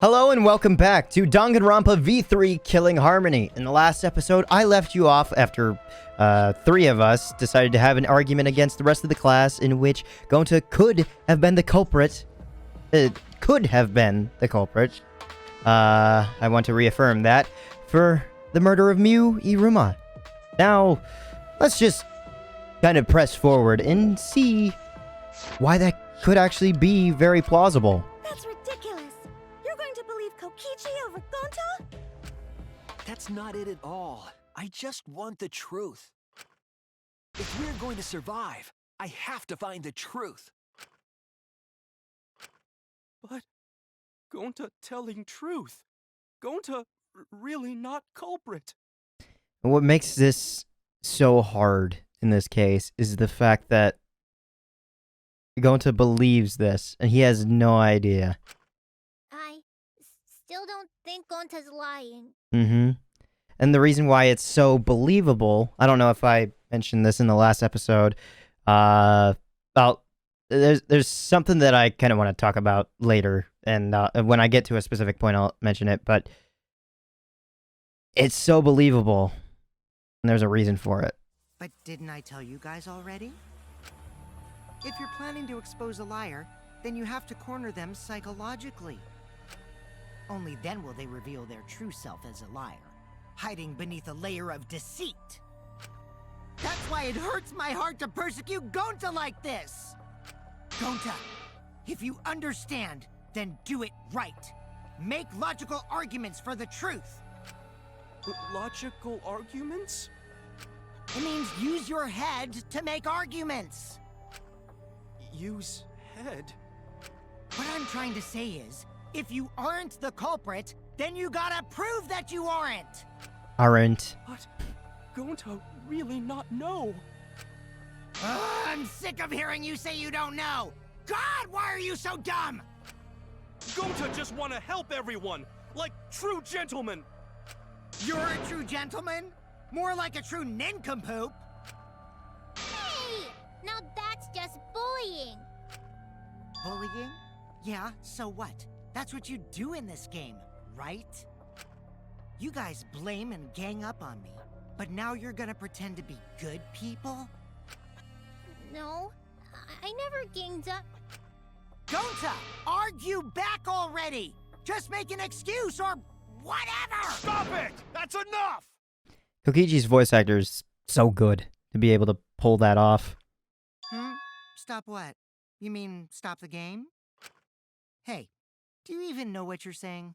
Hello and welcome back to Danganronpa V3 Killing Harmony. In the last episode, I left you off after three of us decided to have an argument against the rest of the class in which Gonta could have been the culprit. I want to reaffirm that for the murder of Miu Iruma. Now, let's just kind of press forward and see why that could actually be very plausible. That's ridiculous. You're going to believe Kokichi over Gonta? That's not it at all. I just want the truth. If we're going to survive, I have to find the truth. But Gonta telling truth. Gonta really not culprit. What makes this so hard in this case is the fact that Gonta believes this, and he has no idea. I still don't think Gonta's lying. And the reason why it's so believable, I don't know if I mentioned this in the last episode, about there's something that I kind of want to talk about later, and when I get to a specific point, I'll mention it, but it's so believable, and there's a reason for it. But didn't I tell you guys already? If you're planning to expose a liar, then you have to corner them psychologically. Only then will they reveal their true self as a liar, hiding beneath a layer of deceit. That's why it hurts my heart to persecute Gonta like this! Gonta, if you understand, then do it right. Make logical arguments for the truth. Logical arguments? It means use your head to make arguments. Use head? What I'm trying to say is, if you aren't the culprit, then you gotta prove that you aren't! Aren't. But Gonta really not know. I'm sick of hearing you say you don't know! God, why are you so dumb? Gonta just want to help everyone, like true gentlemen. You're a true gentleman? More like a true nincompoop. Hey! Now that's just bullying. Bullying? Yeah, so what? That's what you do in this game, right? You guys blame and gang up on me, but now you're gonna pretend to be good people? No, I never ganged up. Gonta, argue back already! Just make an excuse or whatever! Stop it! That's enough! Kokichi's voice actor is so good to be able to pull that off. Stop what? You mean stop the game? Hey, do you even know what you're saying?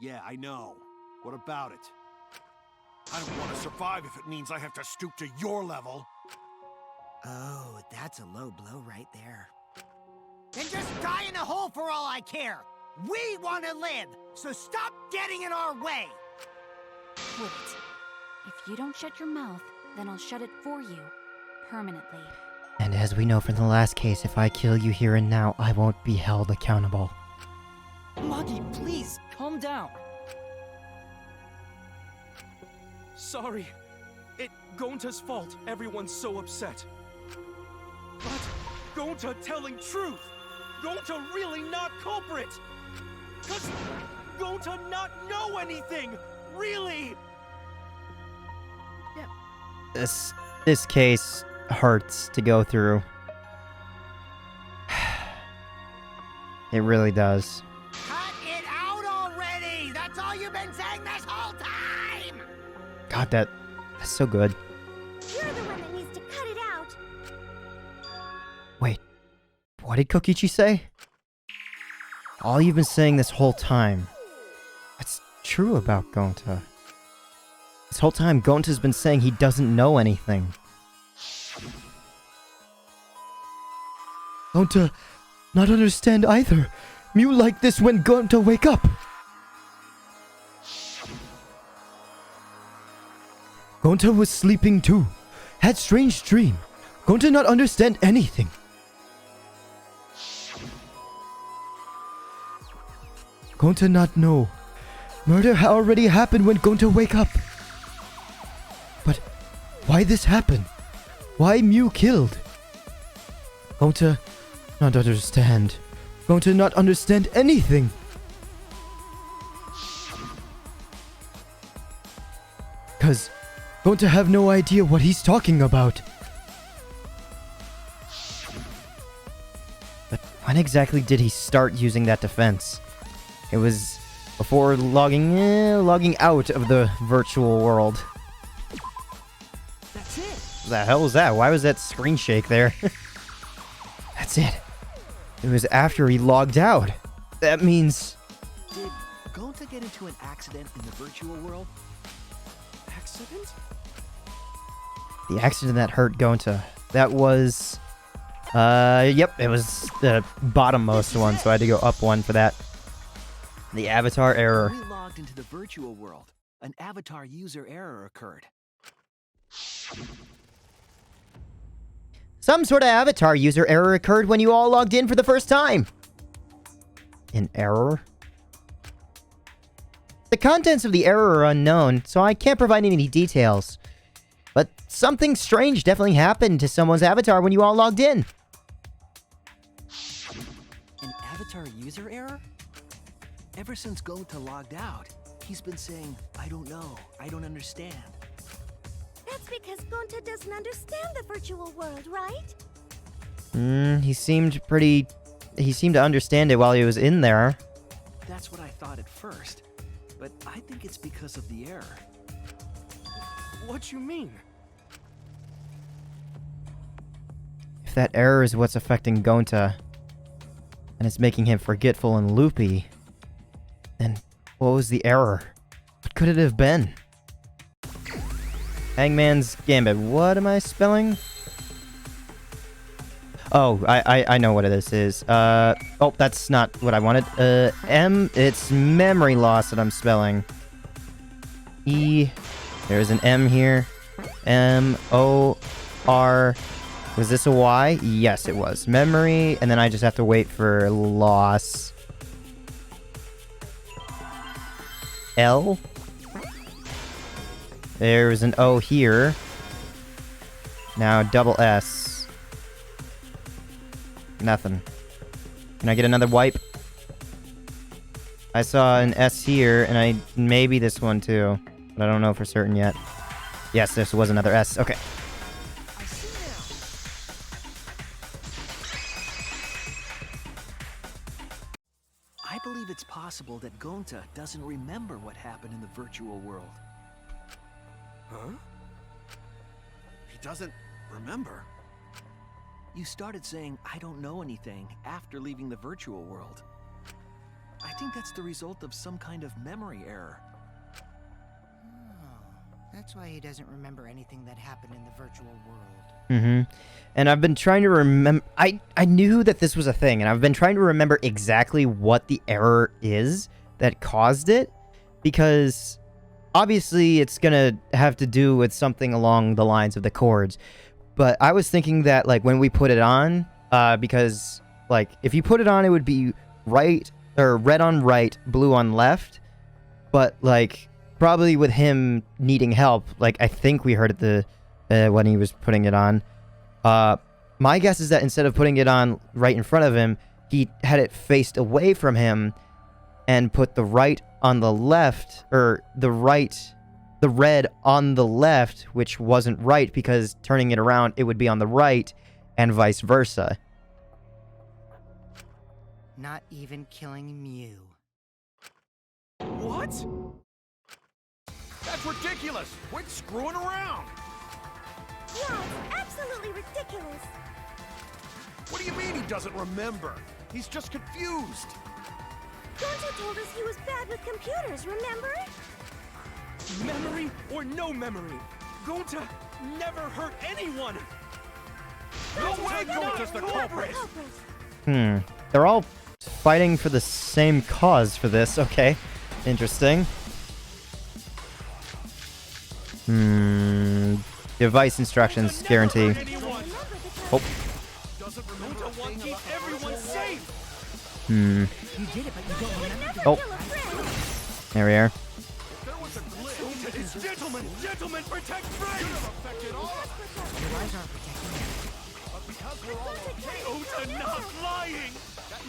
Yeah, I know. What about it? I don't want to survive if it means I have to stoop to your level. Oh, that's a low blow right there. Then just die in a hole for all I care! We want to live, so stop getting in our way! Wait. If you don't shut your mouth, then I'll shut it for you. Permanently. And as we know from the last case, if I kill you here and now, I won't be held accountable. Maki, please, calm down. Sorry. It Gonta's fault everyone's so upset. But Gonta telling truth. Gonta really not culprit. Cause Gonta not know anything. Really. This case hurts to go through. It really does. Cut it out already! That's all you've been saying this whole time! God, that's so good. You're the one that needs to cut it out. Wait, what did Kokichi say? All you've been saying this whole time. That's true about Gonta. This whole time, Gonta's been saying he doesn't know anything. Gonta not understand either. Miu like this when Gonta wake up. Gonta was sleeping too. Had strange dream. Gonta not understand anything. Gonta not know. Murder already happened when Gonta wake up. But why this happen? Why Miu killed? Gonta not understand. Gonta not understand anything. because Gonta have no idea what he's talking about. But when exactly did he start using that defense? It was before logging out of the virtual world. That's it. What the hell was that? Why was that screen shake there? That's it. It was after he logged out. That means... Did Gonta get into an accident in the virtual world? Accident? the accident that hurt Gonta. That was... Yep, it was the bottommost one, so I had to go up one for that. The avatar error. When we logged into the virtual world, an avatar user error occurred. Some sort of avatar user error occurred when you all logged in for the first time. An error? The contents of the error are unknown, so I can't provide any details. But something strange definitely happened to someone's avatar when you all logged in. An avatar user error? Ever since Gonta logged out, he's been saying, I don't know, I don't understand. That's because Gonta doesn't understand the virtual world, right? He seemed to understand it while he was in there. That's what I thought at first, but I think it's because of the error. What you mean? If that error is what's affecting Gonta, and it's making him forgetful and loopy, then what was the error? What could it have been? Hangman's Gambit. What am I spelling? Oh, I know what this is. Oh, that's not what I wanted. It's memory loss that I'm spelling. E, there's an M here. M-O-R. Was this a Y? Yes, it was. Memory, and then I just have to wait for loss. L. There's an O here. Now double S. Nothing. Can I get another wipe? I saw an S here, and maybe this one too, but I don't know for certain yet. Yes, this was another S. Okay. I see now. I believe it's possible that Gonta doesn't remember what happened in the virtual world. Huh? He doesn't remember. You started saying, I don't know anything, after leaving the virtual world. I think that's the result of some kind of memory error. Oh, that's why he doesn't remember anything that happened in the virtual world. And I've been trying to remember... I knew that this was a thing, and I've been trying to remember exactly what the error is that caused it, because obviously it's gonna have to do with something along the lines of the chords. But I was thinking that, like, when we put it on, because, like, if you put it on, it would be right, or red on right, blue on left. But, like, probably with him needing help, like, I think we heard it when he was putting it on. My guess is that instead of putting it on right in front of him, he had it faced away from him and put the right on the left, or the red on the left, which wasn't right, because turning it around, it would be on the right, and vice versa. Not even killing Miu. What? That's ridiculous! Quit screwing around! Yeah, it's absolutely ridiculous. What do you mean he doesn't remember? He's just confused. Gonta told us he was bad with computers, remember? Memory or no memory, Gonta never hurt anyone! No way Gonta's the culprit! They're all fighting for the same cause for this. Okay. Interesting. Device instructions guarantee. Oh. Gonta wants to keep everyone safe! You did it, but you don't remember. Oh. There we are. Gentlemen, protect friends! Your eyes aren't protecting you. Gonta not lying!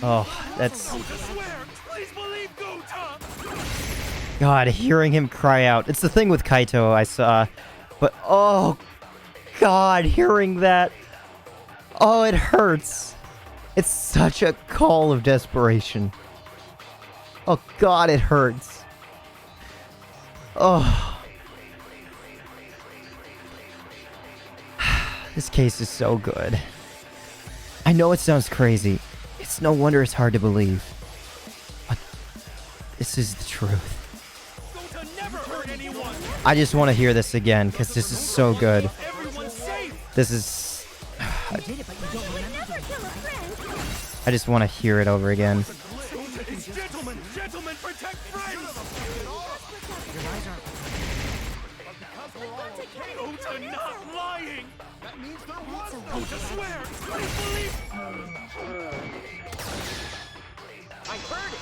Oh, that's... Gonta, swear! Please believe Gonta! God, hearing him cry out. It's the thing with Kaito I saw. But, oh, God, hearing that. Oh, it hurts. It's such a call of desperation. Oh, God, it hurts. Oh. This case is so good. I know it sounds crazy. It's no wonder it's hard to believe. But this is the truth. Gonta never hurt anyone. I just want to hear this again, because this is so good. Everyone's safe. This is... You did it, but you don't remember Never kill a friend. I just want to hear it over again. Gonta is gentlemen. Gentlemen protect friends. your eyes aren't. Gonta not lying. That means there was. Gonta swear. Please believe. I heard it!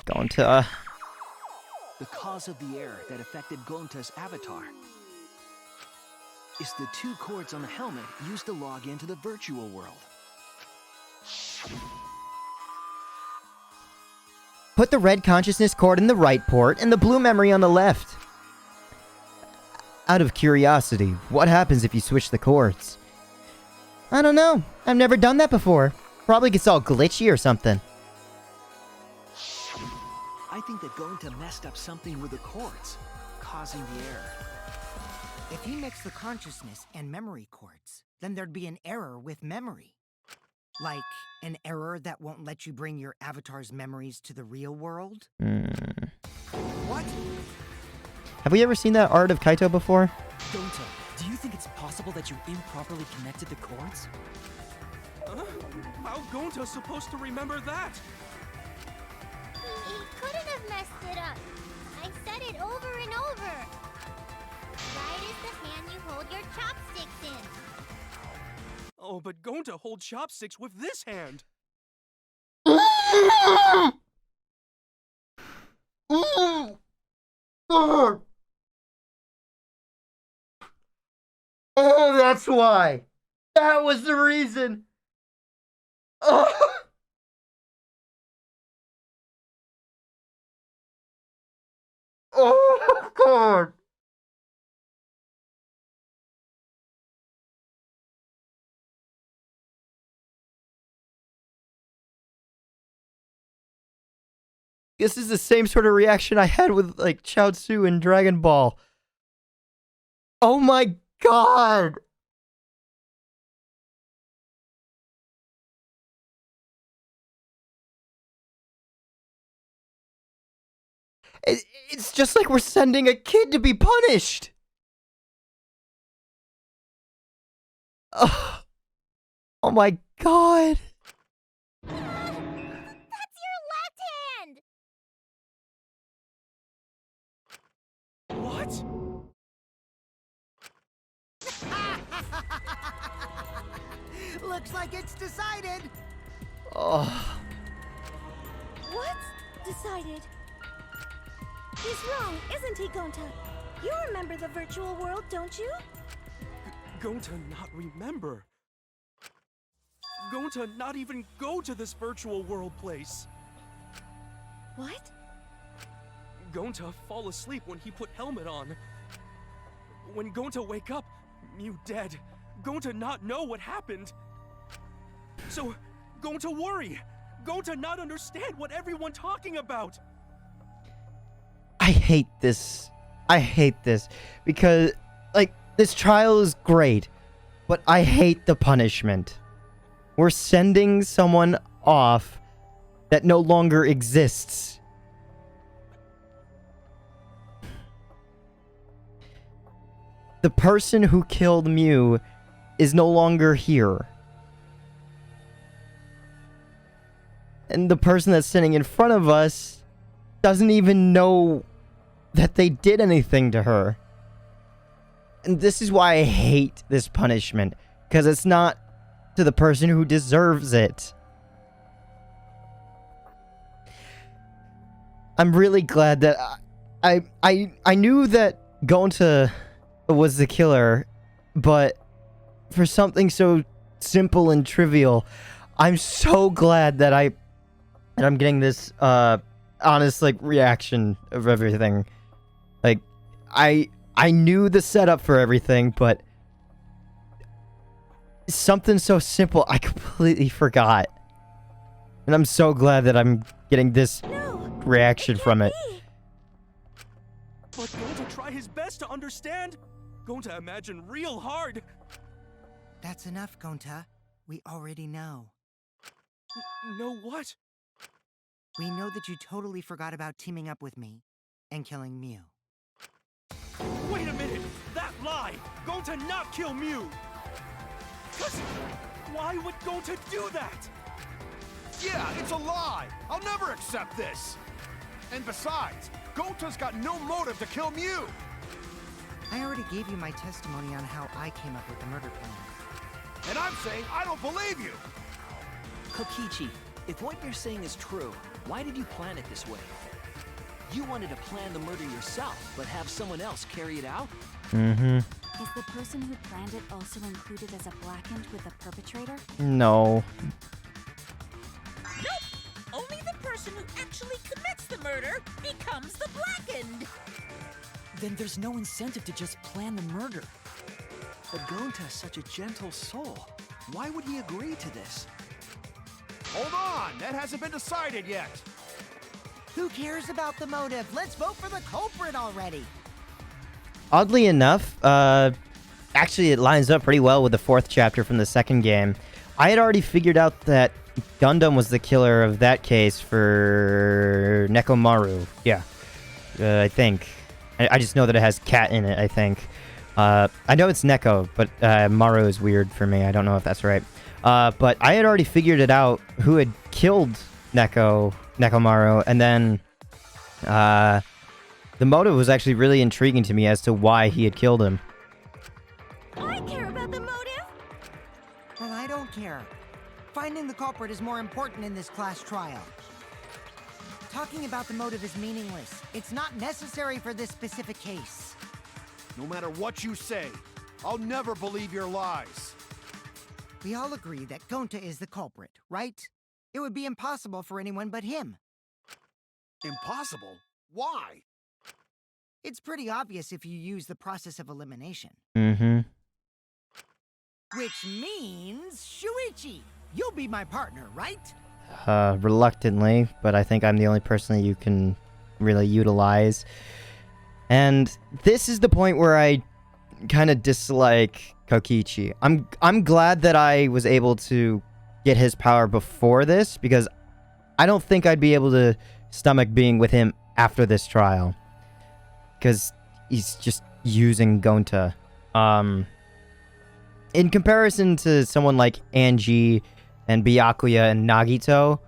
Gonta. The cause of the error that affected Gonta's avatar is the 2 cords on the helmet used to log into the virtual world. Put the red consciousness cord in the right port and the blue memory on the left. Out of curiosity, what happens if you switch the cords? I don't know. I've never done that before. Probably gets all glitchy or something. I think that Gonta messed up something with the cords, causing the error. If you mix the consciousness and memory cords, then there'd be an error with memory. Like an error that won't let you bring your avatar's memories to the real world? What? Have we ever seen that art of Kaito before? Gonta, do you think it's possible that you improperly connected the cords? How Gonta supposed to remember that? He couldn't have messed it up. I said it over and over. Right is the hand you hold your chopsticks in. Oh, but Gonta holds chopsticks with this hand. Oh, that's why. That was the reason. Oh. Oh, God. This is the same sort of reaction I had with, like, Chaozu in Dragon Ball. Oh my God! It's just like we're sending a kid to be punished! Oh, oh my God! That's your left hand! What? Looks like it's decided. Oh. What? Decided. He's wrong, isn't he, Gonta? You remember the virtual world, don't you? Gonta not remember. Gonta not even go to this virtual world place. What? Gonta fall asleep when he put helmet on. When Gonta wake up, Miu dead. Gonta not know what happened. So, Gonta worry. Gonta not understand what everyone talking about. I hate this. I hate this. Because, like, this trial is great, but I hate the punishment. We're sending someone off that no longer exists. The person who killed Miu is no longer here. And the person that's sitting in front of us doesn't even know that they did anything to her. And this is why I hate this punishment. Because it's not to the person who deserves it. I'm really glad that I knew that Gonta was the killer, but for something so simple and trivial, I'm so glad that I'm getting this honest like reaction of everything. Like I knew the setup for everything, but something so simple I completely forgot. And I'm so glad that I'm getting this reaction from it. But Gonta tried his best to understand. Gonta imagined real hard. That's enough, Gonta. We already know. Know what? We know that you totally forgot about teaming up with me and killing Miu. Wait a minute! That lie! Gonta not kill Miu! Why would Gonta do that? Yeah, it's a lie! I'll never accept this! And besides, Gonta's got no motive to kill Miu! I already gave you my testimony on how I came up with the murder plan. And I'm saying I don't believe you! Kokichi, if what you're saying is true, why did you plan it this way? You wanted to plan the murder yourself, but have someone else carry it out? Mm-hmm. Is the person who planned it also included as a blackened with the perpetrator? No. Only the person who actually commits the murder becomes the blackened. Then there's no incentive to just plan the murder. But Gonta's such a gentle soul. Why would he agree to this? Hold on, that hasn't been decided yet! Who cares about the motive? Let's vote for the culprit already! Oddly enough, actually it lines up pretty well with the 4th chapter from the 2nd game. I had already figured out that Gundam was the killer of that case for Nekomaru. Yeah, I think. I just know that it has cat in it, I think. I know it's Neko, but Maru is weird for me. I don't know if that's right. But I had already figured it out who had killed Nekomaru, and then the motive was actually really intriguing to me as to why he had killed him. I care about the motive. Well, I don't care. Finding the culprit is more important in this class trial. Talking about the motive is meaningless. It's not necessary for this specific case. No matter what you say, I'll never believe your lies. We all agree that Gonta is the culprit, right? It would be impossible for anyone but him. Impossible? Why? It's pretty obvious if you use the process of elimination. Mm-hmm. Which means, Shuichi, you'll be my partner, right? Reluctantly, but I think I'm the only person that you can really utilize. And this is the point where I kind of dislike Kokichi. I'm glad that I was able to get his power before this, because I don't think I'd be able to stomach being with him after this trial. Because he's just using Gonta. In comparison to someone like Angie and Byakuya and Nagito,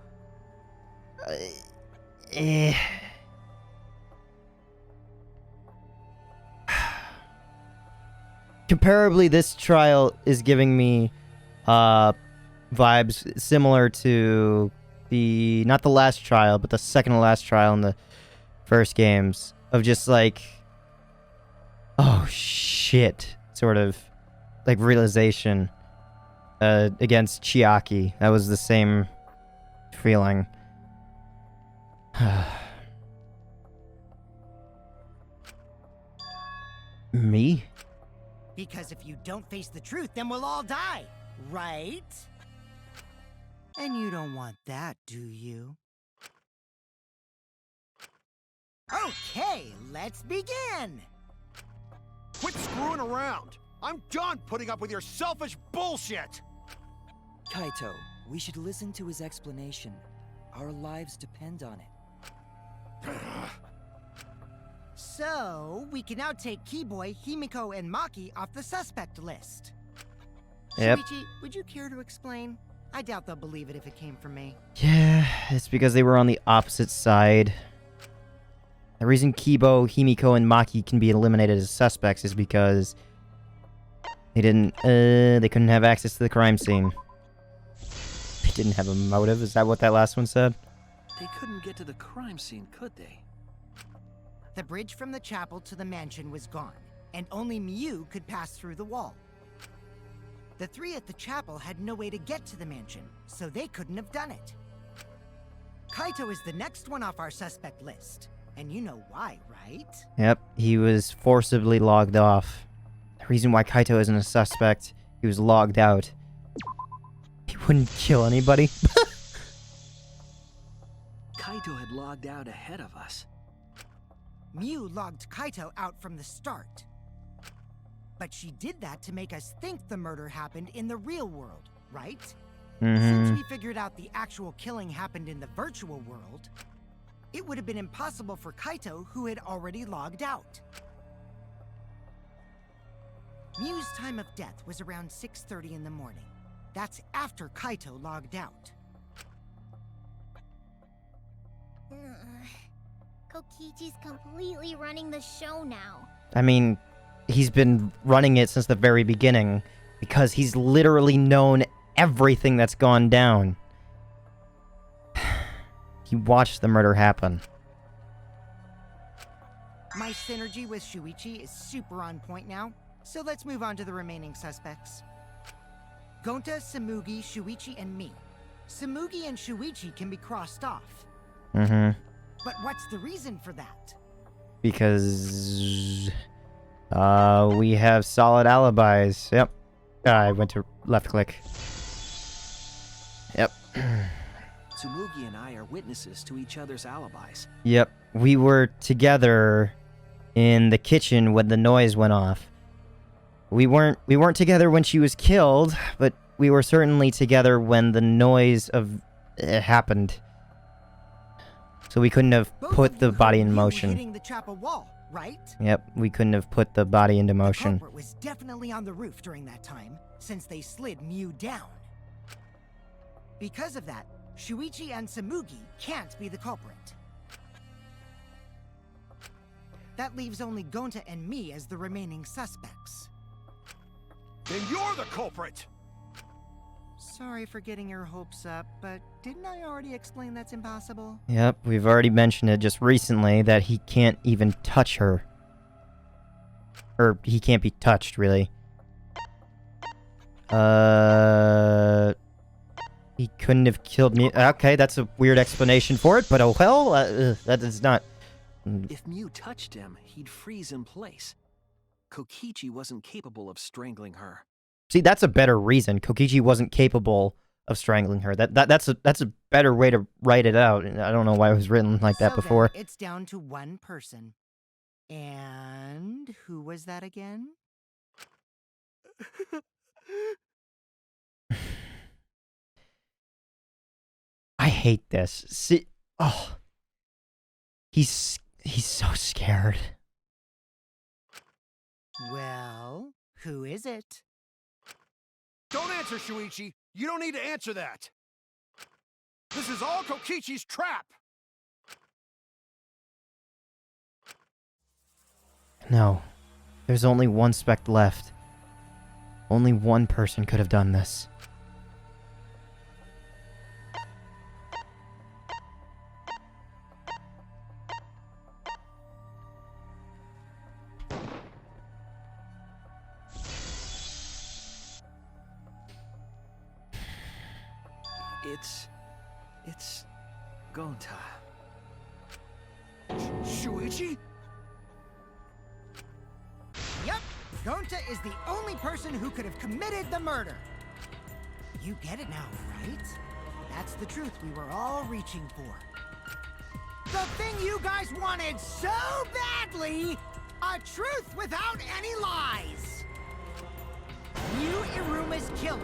comparably, this trial is giving me vibes similar to not the last trial, but the second to last trial in the first games, of just like, oh shit, sort of like realization against Chiaki. That was the same feeling. Me? Because if you don't face the truth, then we'll all die, right? And you don't want that, do you? Okay, let's begin! Quit screwing around! I'm done putting up with your selfish bullshit! Kaito, we should listen to his explanation. Our lives depend on it. So, we can now take Keyboy, Himiko, and Maki off the suspect list. Yep. Shuichi, would you care to explain? I doubt they'll believe it if it came from me. Yeah, it's because they were on the opposite side. The reason Kibo, Himiko, and Maki can be eliminated as suspects is because they couldn't have access to the crime scene. They didn't have a motive. Is that what that last one said? They couldn't get to the crime scene, could they? The bridge from the chapel to the mansion was gone, and only Miu could pass through the wall. The three at the chapel had no way to get to the mansion, so they couldn't have done it. Kaito is the next one off our suspect list. And you know why, right? Yep, he was forcibly logged off. The reason why Kaito isn't a suspect, he was logged out. He wouldn't kill anybody. Kaito had logged out ahead of us. Miu logged Kaito out from the start. But she did that to make us think the murder happened in the real world, right? Since we figured out the actual killing happened in the virtual world, it would have been impossible for Kaito, who had already logged out. Miu's time of death was around 6:30 in the morning. That's after Kaito logged out. Kokichi's completely running the show now. I mean, he's been running it since the very beginning, because he's literally known everything that's gone down. He watched the murder happen. My synergy with Shuichi is super on point now, so let's move on to the remaining suspects. Gonta, Samugi, Shuichi, and me. Samugi and Shuichi can be crossed off. But what's the reason for that? Because... we have solid alibis. Yep. I went to left click. Yep. Tsumugi and I are witnesses to each other's alibis. Yep. We were together in the kitchen when the noise went off. We weren't together when she was killed, but we were certainly together when the noise of it happened. So we couldn't have put the body in motion. Hitting the chapel wall, right? Yep, we couldn't have put the body into motion. The culprit was definitely on the roof during that time, since they slid Miu down. Because of that, Shuichi and Samugi can't be the culprit. That leaves only Gonta and me as the remaining suspects. Then you're the culprit! Sorry for getting your hopes up, but didn't I already explain that's impossible? Yep, we've already mentioned it just recently that he can't even touch her. Or, he can't be touched, really. He couldn't have killed me. Okay, that's a weird explanation for it, but oh well, that is not... If Miu touched him, he'd freeze in place. Kokichi wasn't capable of strangling her. See, that's a better reason. Kokichi wasn't capable of strangling her. That's a better way to write it out. I don't know why it was written like that before. Then it's down to one person. And who was that again? I hate this. See, oh, he's so scared. Well, who is it? Don't answer, Shuichi. You don't need to answer that. This is all Kokichi's trap. No, there's only one spec left. Only one person could have done this. It's Gonta. Shuichi? Yep, Gonta is the only person who could have committed the murder. You get it now, right? That's the truth we were all reaching for. The thing you guys wanted so badly! A truth without any lies! Miu Iruma's killer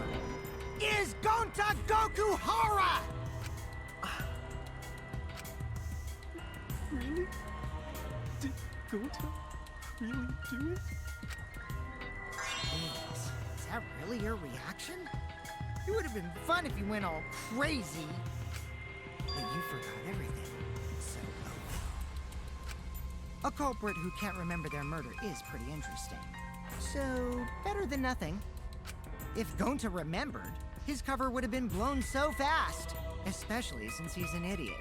is Gonta Gokuhara! Really? Did Gonta really do it? Is that really your reaction? It would have been fun if you went all crazy. But you forgot everything. So, oh well. A culprit who can't remember their murder is pretty interesting. So, better than nothing. If Gonta remembered, his cover would have been blown so fast. Especially since he's an idiot.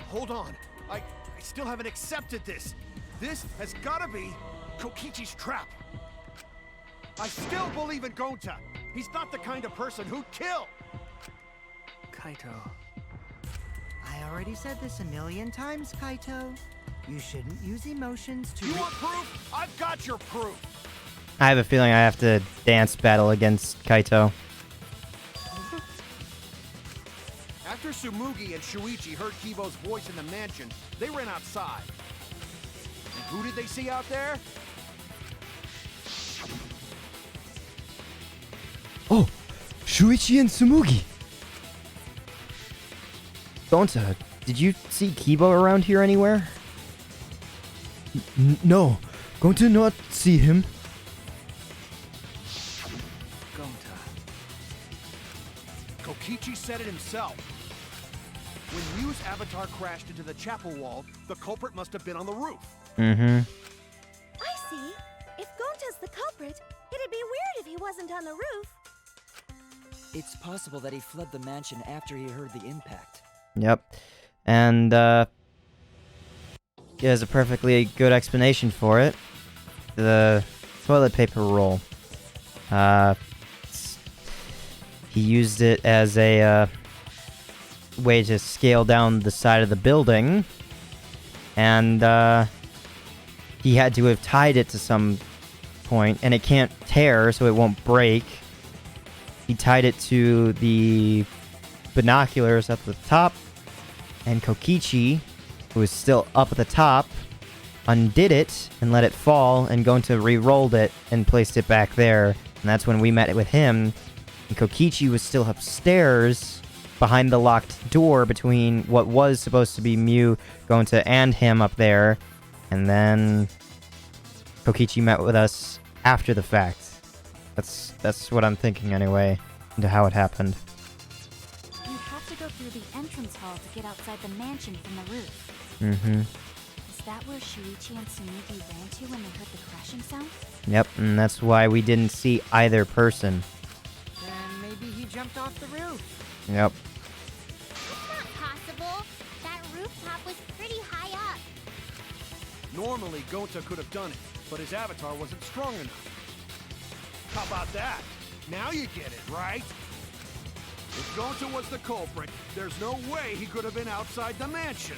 Hold on. I still haven't accepted this. This has gotta be Kokichi's trap. I still believe in Gonta. He's not the kind of person who'd kill. Kaito. I already said this a million times, Kaito. You shouldn't use emotions to. You want proof? I've got your proof. I have a feeling I have to dance battle against Kaito. After Tsumugi and Shuichi heard Kibo's voice in the mansion, they ran outside. And who did they see out there? Oh, Shuichi and Tsumugi. Gonta, did you see Kibo around here anywhere? No, Gonta not see him. Gonta. Kokichi said it himself. When Miu's avatar crashed into the chapel wall, the culprit must have been on the roof. Mm-hmm. I see. If Gonta's the culprit, it'd be weird if he wasn't on the roof. It's possible that he fled the mansion after he heard the impact. Yep. And, he has a perfectly good explanation for it. The toilet paper roll. He used it as a, way to scale down the side of the building. And, he had to have tied it to some point, and it can't tear, so it won't break. He tied it to the binoculars up at the top, and Kokichi, who was still up at the top, undid it and let it fall, and Gonta re-rolled it and placed it back there. And that's when we met with him. And Kokichi was still upstairs behind the locked door between what was supposed to be Miu, Gonta, and him up there. And then Kokichi met with us after the fact. That's what I'm thinking anyway, into how it happened. You'd have to go through the entrance hall to get outside the mansion from the roof. Mm-hmm. Is that where Shuichi and Tsumugi ran to when they heard the crashing sound? Yep, and that's why we didn't see either person. Then maybe he jumped off the roof. Yep. It's not possible. That rooftop was pretty high up. Normally, Gonta could have done it, but his avatar wasn't strong enough. How about that? Now you get it, right? If Gonta was the culprit, there's no way he could have been outside the mansion.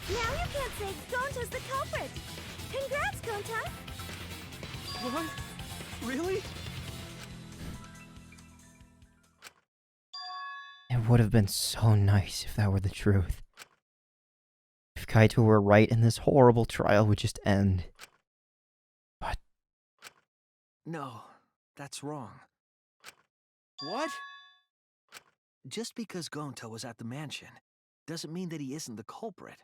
Now you can't say Gonta's the culprit. Congrats, Gonta. What? Really? It would have been so nice if that were the truth. If Kaito were right and this horrible trial would just end. But No, that's wrong. What? Just because Gonta was at the mansion doesn't mean that he isn't the culprit.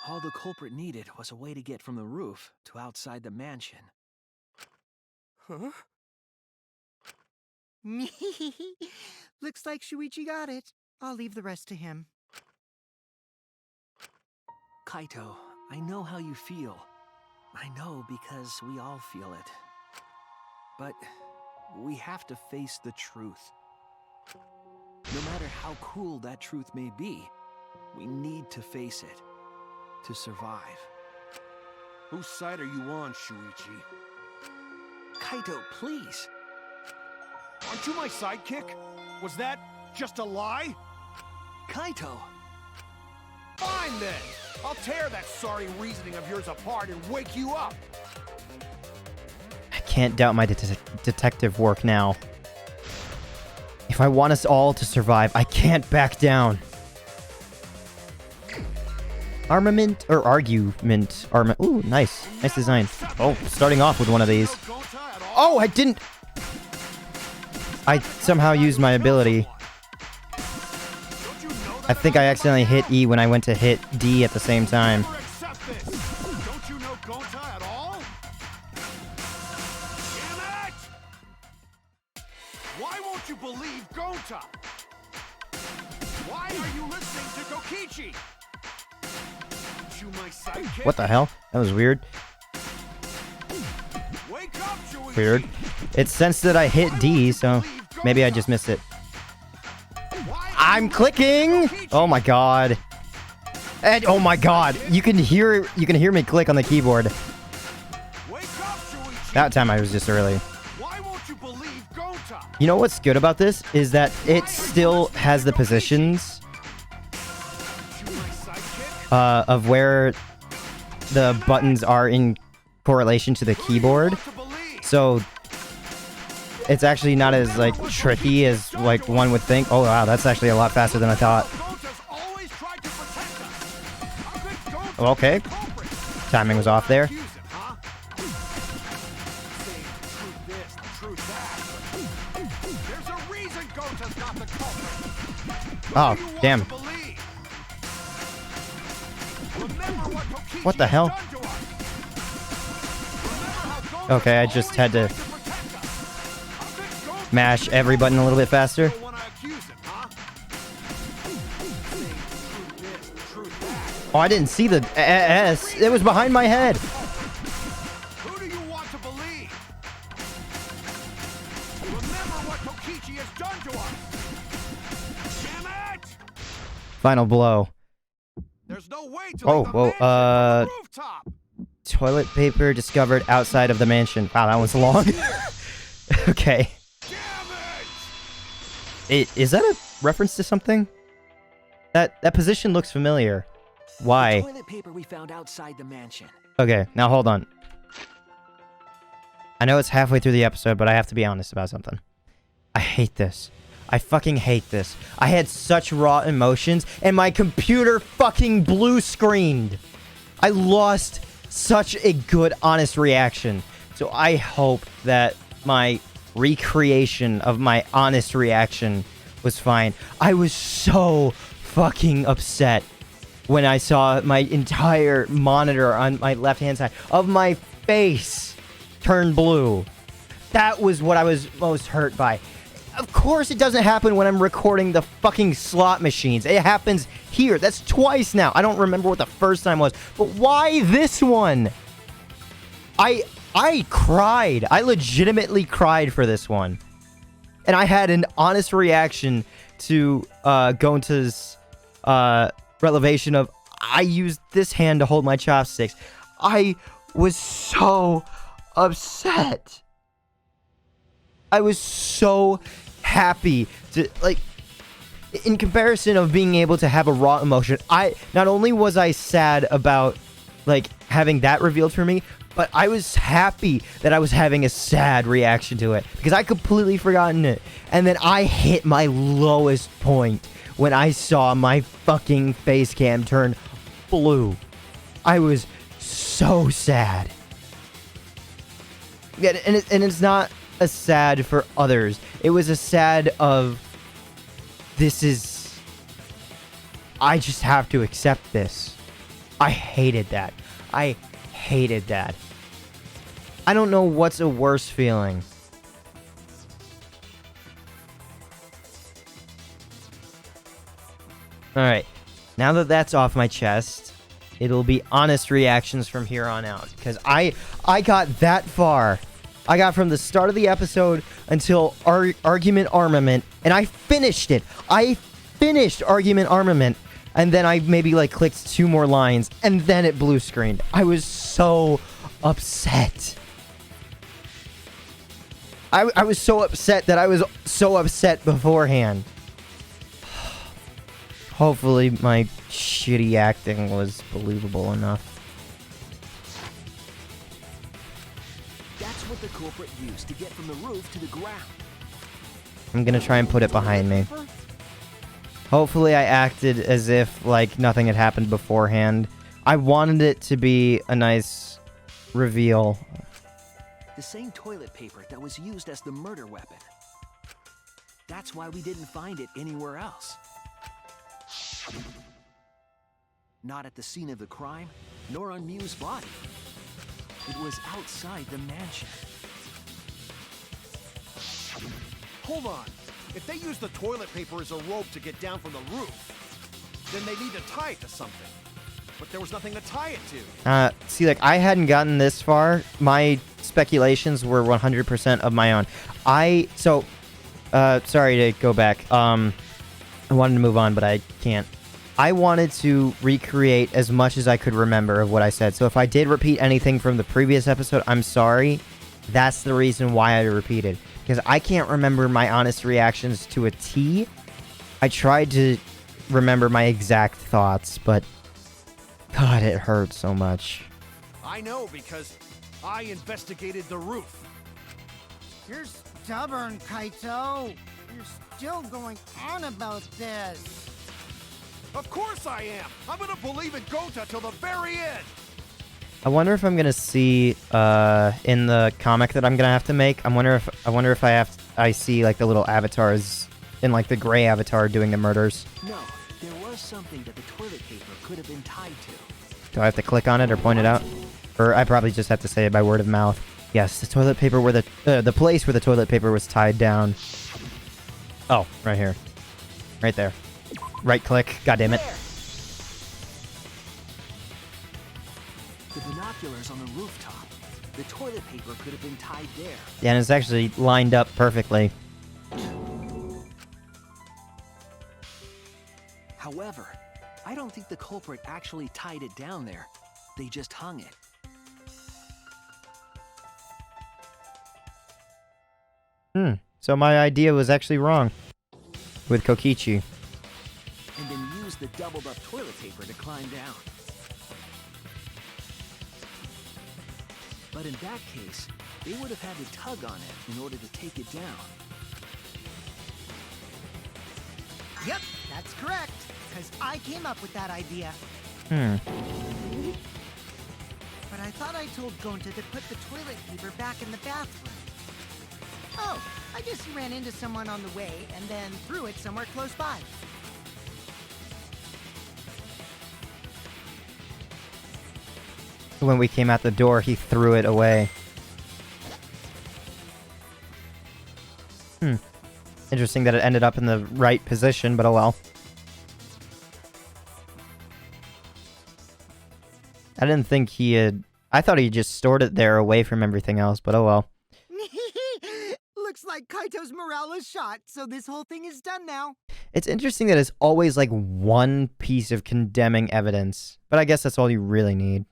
All the culprit needed was a way to get from the roof to outside the mansion. Huh? Looks like Shuichi got it. I'll leave the rest to him. Kaito, I know how you feel. I know because we all feel it. But we have to face the truth. No matter how cruel that truth may be, we need to face it to survive. Whose side are you on, Shuichi? Kaito, please. Aren't you my sidekick? Was that just a lie? Kaito! Fine then! I'll tear that sorry reasoning of yours apart and wake you up! I can't doubt my detective work now. If I want us all to survive, I can't back down. Armament or argument? Ooh, nice. Nice design. Oh, starting off with one of these. Oh, I didn't... I somehow used my ability. I think I accidentally hit E when I went to hit D at the same time. Don't you know Gonta at all? Damn it! Why won't you believe Gonta? Why are you listening to Kokichi? Aren't you my sidekick? What the hell? That was weird. Wake up, Shuichi! Weird. It sensed that I hit D, so maybe I just missed it. I'm clicking! Oh my god. And oh my god. You can hear me click on the keyboard. Wake up, Shuichi! That time I was just early. Why won't you believe Gonta? You know what's good about this is that it still has the positions of where the buttons are in correlation to the keyboard. So it's actually not as like tricky as like one would think. Oh wow, that's actually a lot faster than I thought. Okay. Timing was off there. Oh, damn. What the hell? Okay, I just had to mash every button a little bit faster. Oh, I didn't see the S. It was behind my head. Who do you want to believe? Remember what Kokichi has done to us. Damn it! Final blow. There's no way to Oh, leave the whoa, mansion from the rooftop. Toilet paper discovered outside of the mansion. Wow, that was long. Okay. Is that a reference to something? That position looks familiar. Why? Toilet paper we found outside the mansion. Okay, now hold on. I know it's halfway through the episode, but I have to be honest about something. I hate this. I fucking hate this. I had such raw emotions, and my computer fucking blue screened. I lost such a good, honest reaction. So I hope that my recreation of my honest reaction was fine. I was so fucking upset when I saw my entire monitor on my left-hand side of my face turn blue. That was what I was most hurt by. Of course it doesn't happen when I'm recording the fucking slot machines. It happens here. That's twice now. I don't remember what the first time was. But why this one? I cried. I legitimately cried for this one. And I had an honest reaction to Gonta's revelation of, I used this hand to hold my chopsticks. I was so upset. I was so happy to, like, in comparison of being able to have a raw emotion, not only was I sad about, like, having that revealed for me, but I was happy that I was having a sad reaction to it, because I completely forgotten it. And then I hit my lowest point when I saw my fucking face cam turn blue. I was so sad. Yeah, and it's not a sad for others. It was a sad of, I just have to accept this. I hated that. I hated that. I don't know what's a worse feeling. Alright, now that that's off my chest, it'll be honest reactions from here on out. Because I got that far. I got from the start of the episode until Argument Armament, and I finished it. I finished Argument Armament, and then I maybe like clicked 2 more lines, and then it blue screened. I was so upset. I was so upset that I was so upset beforehand. Hopefully my shitty acting was believable enough. That's what the culprit used to get from the roof to the ground. I'm gonna try and put it behind me. Hopefully I acted as if, like, nothing had happened beforehand. I wanted it to be a nice reveal. The same toilet paper that was used as the murder weapon. That's why we didn't find it anywhere else. Not at the scene of the crime, nor on Miu's body. It was outside the mansion. Hold on. If they use the toilet paper as a rope to get down from the roof, then they need to tie it to something. But there was nothing to tie it to. See, like, I hadn't gotten this far. My speculations were 100% of my own. Sorry to go back. I wanted to move on, but I can't. I wanted to recreate as much as I could remember of what I said. So if I did repeat anything from the previous episode, I'm sorry. That's the reason why I repeated. Because I can't remember my honest reactions to a T. I tried to remember my exact thoughts, but God, it hurt so much. I know because I investigated the roof. You're stubborn, Kaito. You're still going on about this. Of course I am. I'm gonna believe in Gonta till the very end. I wonder if I'm gonna see in the comic that I'm gonna have to make. I wonder if I see like the little avatars in like the gray avatar doing the murders. No, there was something that the toilet paper could have been tied to. Do I have to click on it or point it out? Or I probably just have to say it by word of mouth. Yes, the toilet paper where the place where the toilet paper was tied down. Oh, right here. Right there. Right click. God damn it. The binoculars on the rooftop. The toilet paper could have been tied there. Yeah, and it's actually lined up perfectly. However, I don't think the culprit actually tied it down there. They just hung it. So my idea was actually wrong. With Kokichi. And then used the doubled up toilet paper to climb down. But in that case, they would have had to tug on it in order to take it down. Yep, that's correct. Because I came up with that idea. But I thought I told Gonta to put the toilet paper back in the bathroom. Oh, I just ran into someone on the way and then threw it somewhere close by. When we came out the door, he threw it away. Interesting that it ended up in the right position, but oh well. I didn't think he had... I thought he just stored it there away from everything else, but oh well. Looks like Kaito's morale is shot, so this whole thing is done now. It's interesting that it's always like one piece of condemning evidence, but I guess that's all you really need.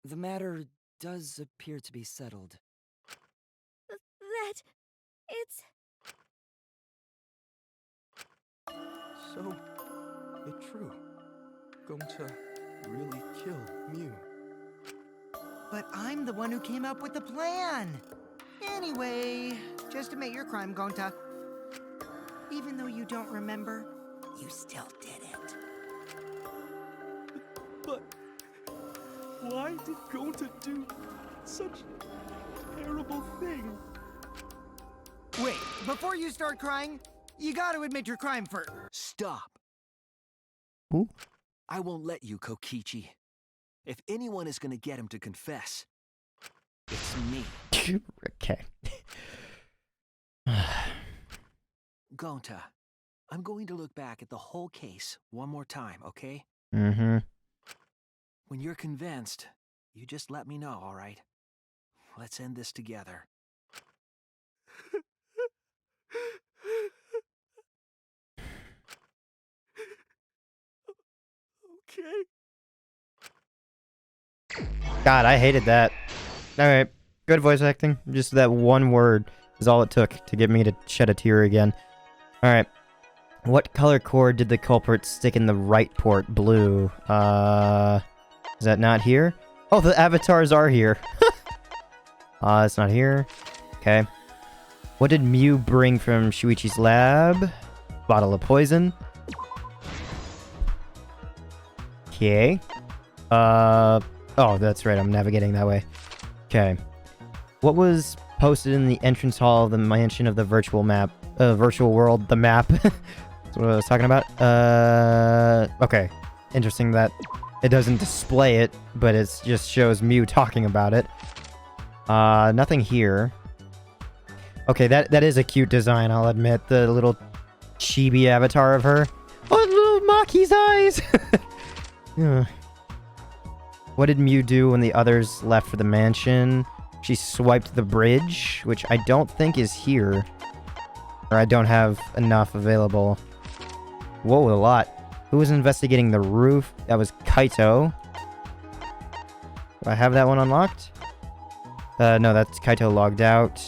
The matter does appear to be settled. That... it's... So, it's true. Gonta really killed Miu. But I'm the one who came up with the plan. Anyway, just admit your crime, Gonta. Even though you don't remember, you still did it. But why did Gonta do such a terrible thing? Wait, before you start crying, you gotta admit your crime first. Stop. Ooh. I won't let you, Kokichi. If anyone is gonna get him to confess, it's me. Okay. Gonta, I'm going to look back at the whole case one more time, okay? Mm-hmm. When you're convinced, you just let me know, all right? Let's end this together. Okay. God, I hated that. Alright. Good voice acting. Just that one word is all it took to get me to shed a tear again. Alright. What color cord did the culprit stick in the right port? Blue. Is that not here? Oh, the avatars are here. It's not here. Okay. What did Miu bring from Shuichi's lab? Bottle of poison. Okay. Oh, that's right. I'm navigating that way. Okay. What was posted in the entrance hall of the mansion of the virtual map? Virtual world, the map. That's what I was talking about. Okay. Interesting that it doesn't display it, but it just shows Miu talking about it. Nothing here. Okay, that is a cute design, I'll admit. The little chibi avatar of her. Oh, little Maki's eyes! Yeah. What did Miu do when the others left for the mansion? She swiped the bridge, which I don't think is here. Or I don't have enough available. Whoa, a lot. Who was investigating the roof? That was Kaito. Do I have that one unlocked? No, that's Kaito logged out.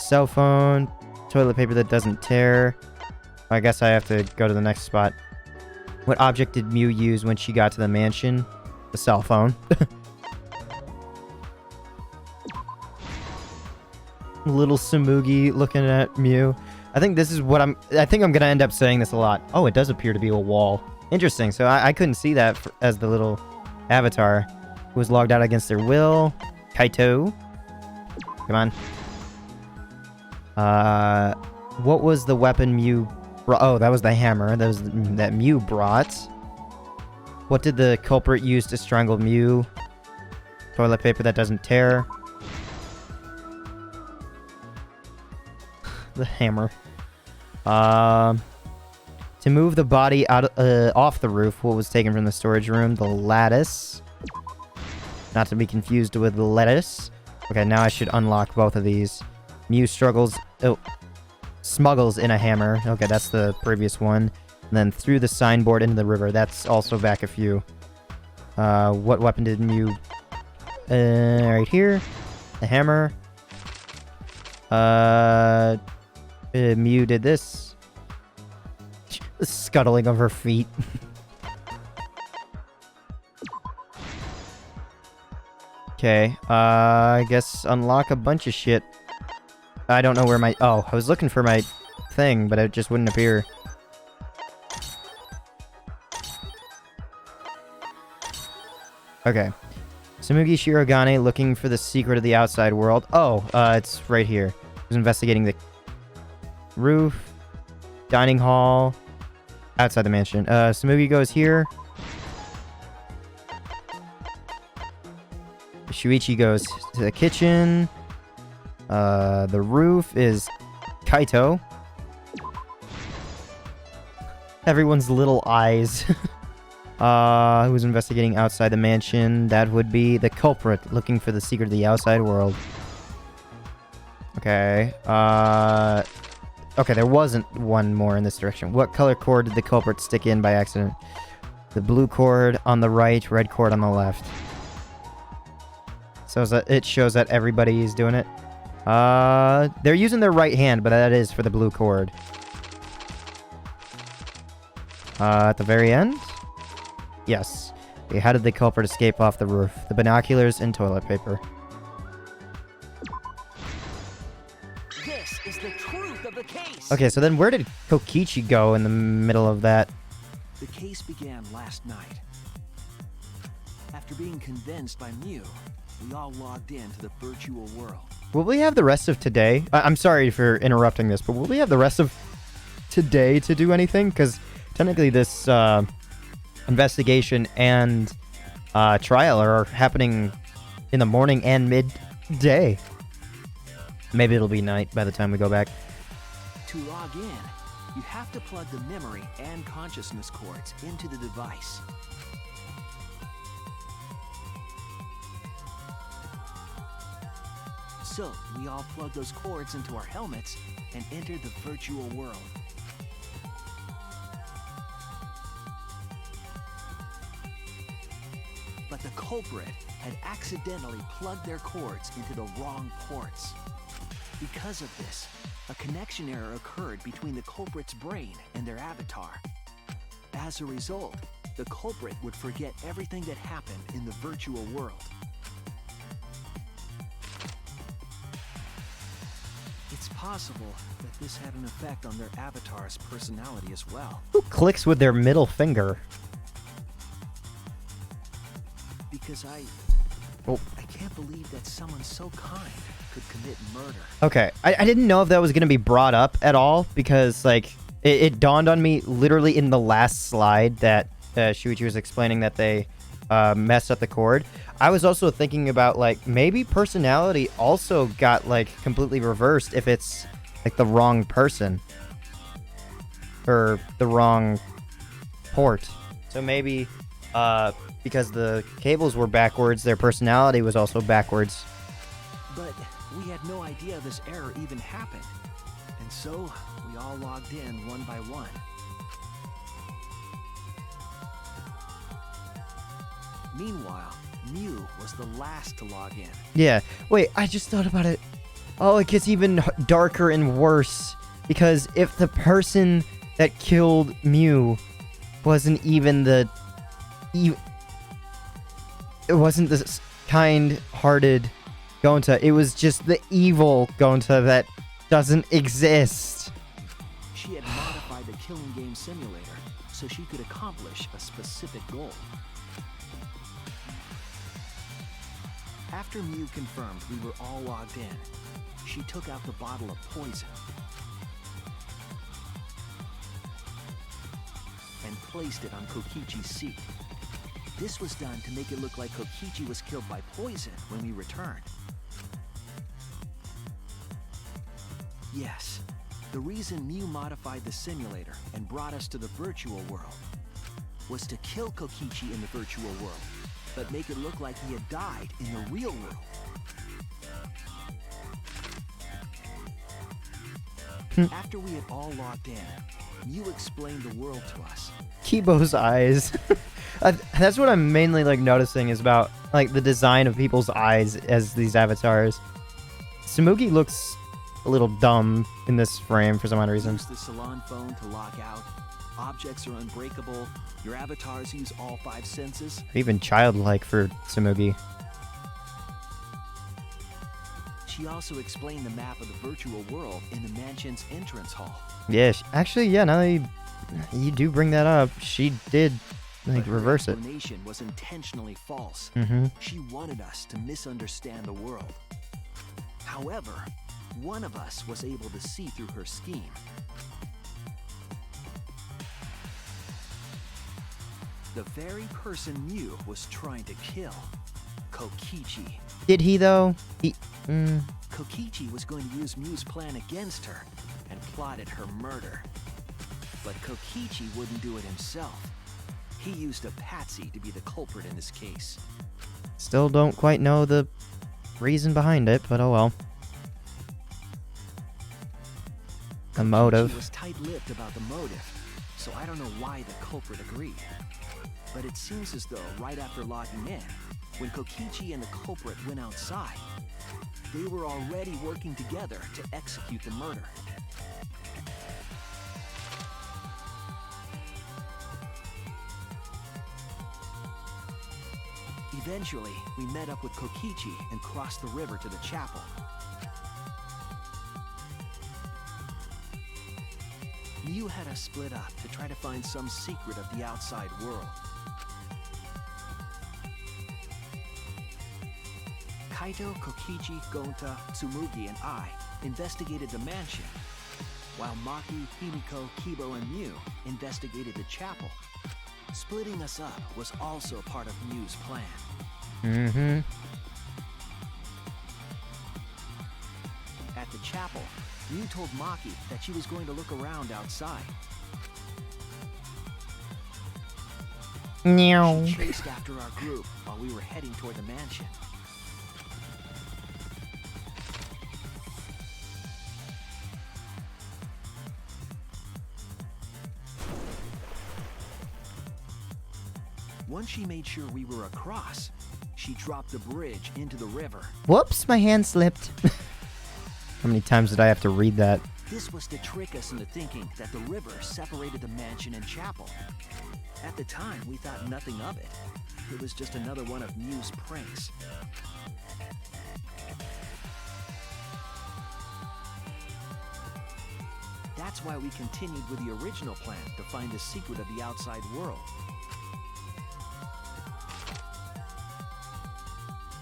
Cell phone. Toilet paper that doesn't tear. I guess I have to go to the next spot. What object did Miu use when she got to the mansion? The cell phone. Little Samugi looking at Miu. I think this is what I think I'm gonna end up saying this a lot. Oh, it does appear to be a wall. Interesting. So I couldn't see that as the little avatar who was logged out against their will. Kaito. Come on. What was the weapon Miu brought? Oh, that was the hammer. That was that Miu brought. What did the culprit use to strangle Miu? Toilet paper that doesn't tear. The hammer. To move the body out off the roof, what was taken from the storage room? The lattice. Not to be confused with the lettuce. Okay, now I should unlock both of these. Miu smuggles in a hammer. Okay, that's the previous one. And then threw the signboard into the river. That's also back a few. What weapon did Miu... right here. The hammer. Miu did this. The scuttling of her feet. Okay, I guess unlock a bunch of shit. I don't know where my... Oh, I was looking for my thing, but it just wouldn't appear. Okay. Samugi Shirogane looking for the secret of the outside world. Oh, it's right here. He was investigating the roof, dining hall, outside the mansion. Samugi goes here. Shuichi goes to the kitchen. The roof is Kaito. Everyone's little eyes. Who's investigating outside the mansion? That would be the culprit looking for the secret of the outside world. Okay. Okay, there wasn't one more in this direction. What color cord did the culprit stick in by accident? The blue cord on the right, red cord on the left. So it shows that everybody is doing it. They're using their right hand, but that is for the blue cord. At the very end? Yes. Okay, how did the culprit escape off the roof? The binoculars and toilet paper. This is the truth of the case. Okay, so then where did Kokichi go in the middle of that? The case began last night. After being convinced by Miu, we all logged into the virtual world. Will we have the rest of today? I'm sorry for interrupting this, but will we have the rest of today to do anything? Because technically this investigation and trial are happening in the morning and midday. Maybe it'll be night by the time we go back. To log in, you have to plug the memory and consciousness cords into the device. So, we all plug those cords into our helmets and enter the virtual world. But the culprit had accidentally plugged their cords into the wrong ports. Because of this, a connection error occurred between the culprit's brain and their avatar. As a result, the culprit would forget everything that happened in the virtual world. It's possible that this had an effect on their avatar's personality as well. Who clicks with their middle finger? Because I can't believe that someone so kind could commit murder. Okay, I didn't know if that was going to be brought up at all, because, like, it dawned on me literally in the last slide that Shuichi was explaining that they messed up the cord. I was also thinking about, like, maybe personality also got, like, completely reversed if it's, like, the wrong person. Or the wrong port. So maybe, because the cables were backwards, their personality was also backwards. But we had no idea this error even happened. And so, we all logged in one by one. Meanwhile, Miu was the last to log in. Yeah. Wait, I just thought about it. Oh, it gets even darker and worse. Because if the person that killed Miu wasn't even the... It wasn't the kind-hearted Gonta. It was just the evil Gonta that doesn't exist. She had modified the killing game simulator so she could accomplish a specific goal. After Miu confirmed we were all logged in, she took out the bottle of poison and placed it on Kokichi's seat. This was done to make it look like Kokichi was killed by poison when we returned. Yes, the reason Miu modified the simulator and brought us to the virtual world was to kill Kokichi in the virtual world, but make it look like he had died in the real world. After we had all logged in, Miu explained the world to us. Kibo's eyes. That's what I'm mainly like noticing is about like the design of people's eyes as these avatars. Tsumugi looks a little dumb in this frame for some odd reason. Use the salon phone to log out. Objects are unbreakable. Your avatars use all 5 senses. Even childlike for Tsumugi. She also explained the map of the virtual world in the mansion's entrance hall. Yeah, actually, yeah, now that you do bring that up, she did like reverse it. Her explanation was intentionally false. She wanted us to misunderstand the world. However, one of us was able to see through her scheme. The very person Miu was trying to kill, Kokichi. Did he though? Kokichi was going to use Miu's plan against her and plotted her murder. But Kokichi wouldn't do it himself. He used a patsy to be the culprit in this case. Still don't quite know the reason behind it, but oh well. The motive. Kokichi was tight-lipped about the motive, so I don't know why the culprit agreed. But it seems as though right after logging in, when Kokichi and the culprit went outside, they were already working together to execute the murder. Eventually, we met up with Kokichi and crossed the river to the chapel. Miu had us split up to try to find some secret of the outside world. Kaito, Kokichi, Gonta, Tsumugi, and I investigated the mansion, while Maki, Himiko, Kibo, and Miu investigated the chapel. Splitting us up was also part of Miu's plan. At the chapel, Miu told Maki that she was going to look around outside. She chased after our group while we were heading toward the mansion. Once she made sure we were across, she dropped the bridge into the river. Whoops, my hand slipped. How many times did I have to read that? This was to trick us into thinking that the river separated the mansion and chapel. At the time, we thought nothing of it. It was just another one of Miu's pranks. That's why we continued with the original plan to find the secret of the outside world.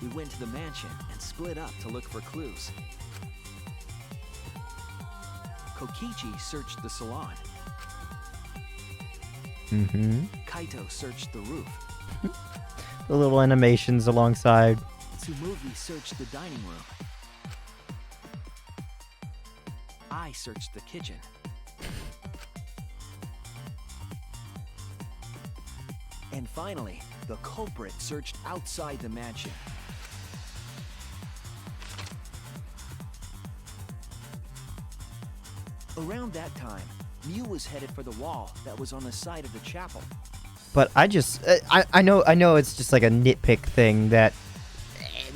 We went to the mansion and split up to look for clues. Kokichi searched the salon. Kaito searched the roof. The little animations alongside. Tsumugi searched the dining room. I searched the kitchen. And finally, the culprit searched outside the mansion. Around that time, Miu was headed for the wall that was on the side of the chapel. But I just, I know it's just like a nitpick thing that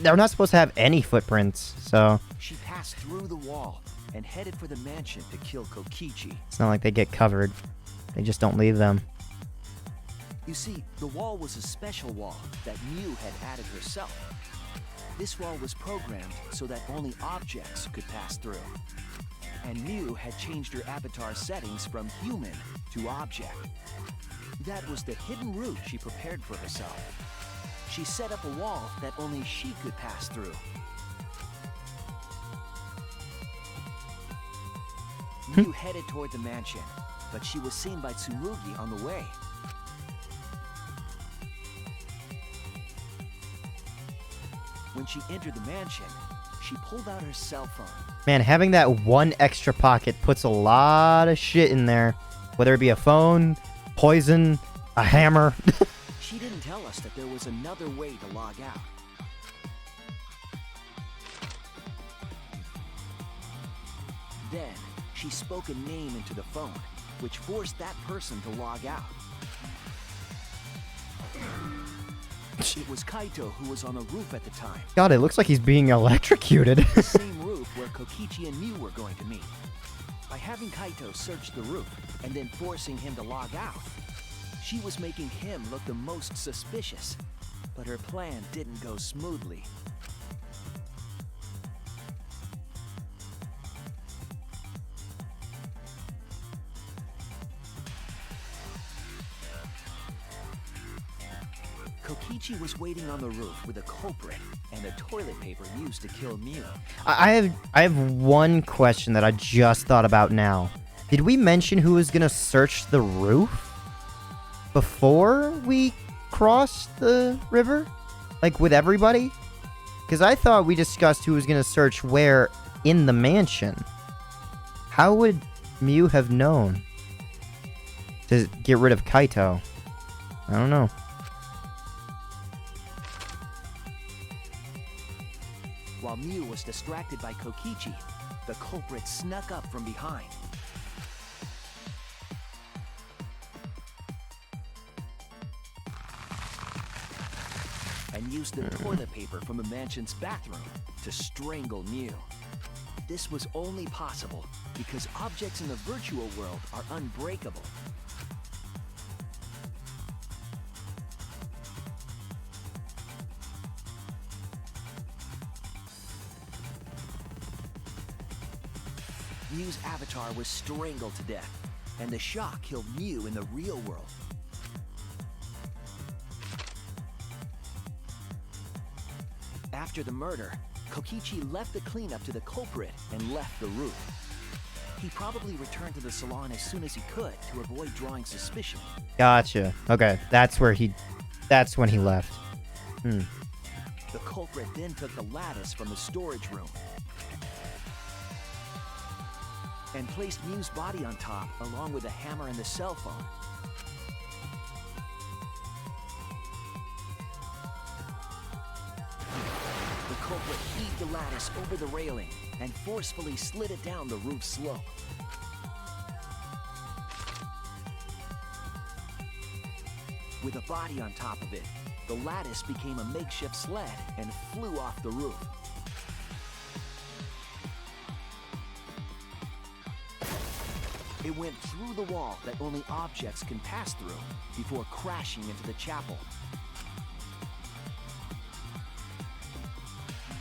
they're not supposed to have any footprints, so She passed through the wall and headed for the mansion to kill Kokichi. it's not like they get covered. They just don't leave them. You see, the wall was a special wall that Miu had added herself. This wall was programmed so that only objects could pass through. And Miu had changed her avatar settings from human to object. That was the hidden route she prepared for herself. She set up a wall that only she could pass through. Miu headed toward the mansion, but she was seen by Tsumugi on the way. When she entered the mansion, she pulled out her cell phone. Man, having that one extra pocket puts a lot of shit in there. Whether it be a phone, poison, a hammer. She didn't tell us that there was another way to log out. Then, she spoke a name into the phone, which forced that person to log out. It was Kaito who was on the roof at the time. God, it looks like he's being electrocuted. The same roof where Kokichi and Miu were going to meet. By having Kaito search the roof and then forcing him to log out, she was making him look the most suspicious. But her plan didn't go smoothly. Kokichi was waiting on the roof with a culprit and the toilet paper used to kill Miu. I have one question that I just thought about now. Did we mention who was gonna search the roof before we crossed the river? Like with everybody? Because I thought we discussed who was gonna search where in the mansion. How would Miu have known to get rid of Kaito? I don't know. While Miu was distracted by Kokichi, the culprit snuck up from behind. And used the toilet paper from the mansion's bathroom to strangle Miu. This was only possible because objects in the virtual world are unbreakable. Miu's avatar was strangled to death, and the shock killed Miu in the real world. After the murder, Kokichi left the cleanup to the culprit and left the roof. He probably returned to the salon as soon as he could to avoid drawing suspicion. Gotcha. Okay, that's when he left. The culprit then took the lattice from the storage room and placed Miu's body on top along with the hammer and the cell phone. The culprit heaved the lattice over the railing and forcefully slid it down the roof slope. With a body on top of it, the lattice became a makeshift sled and flew off the roof. It went through the wall that only objects can pass through before crashing into the chapel.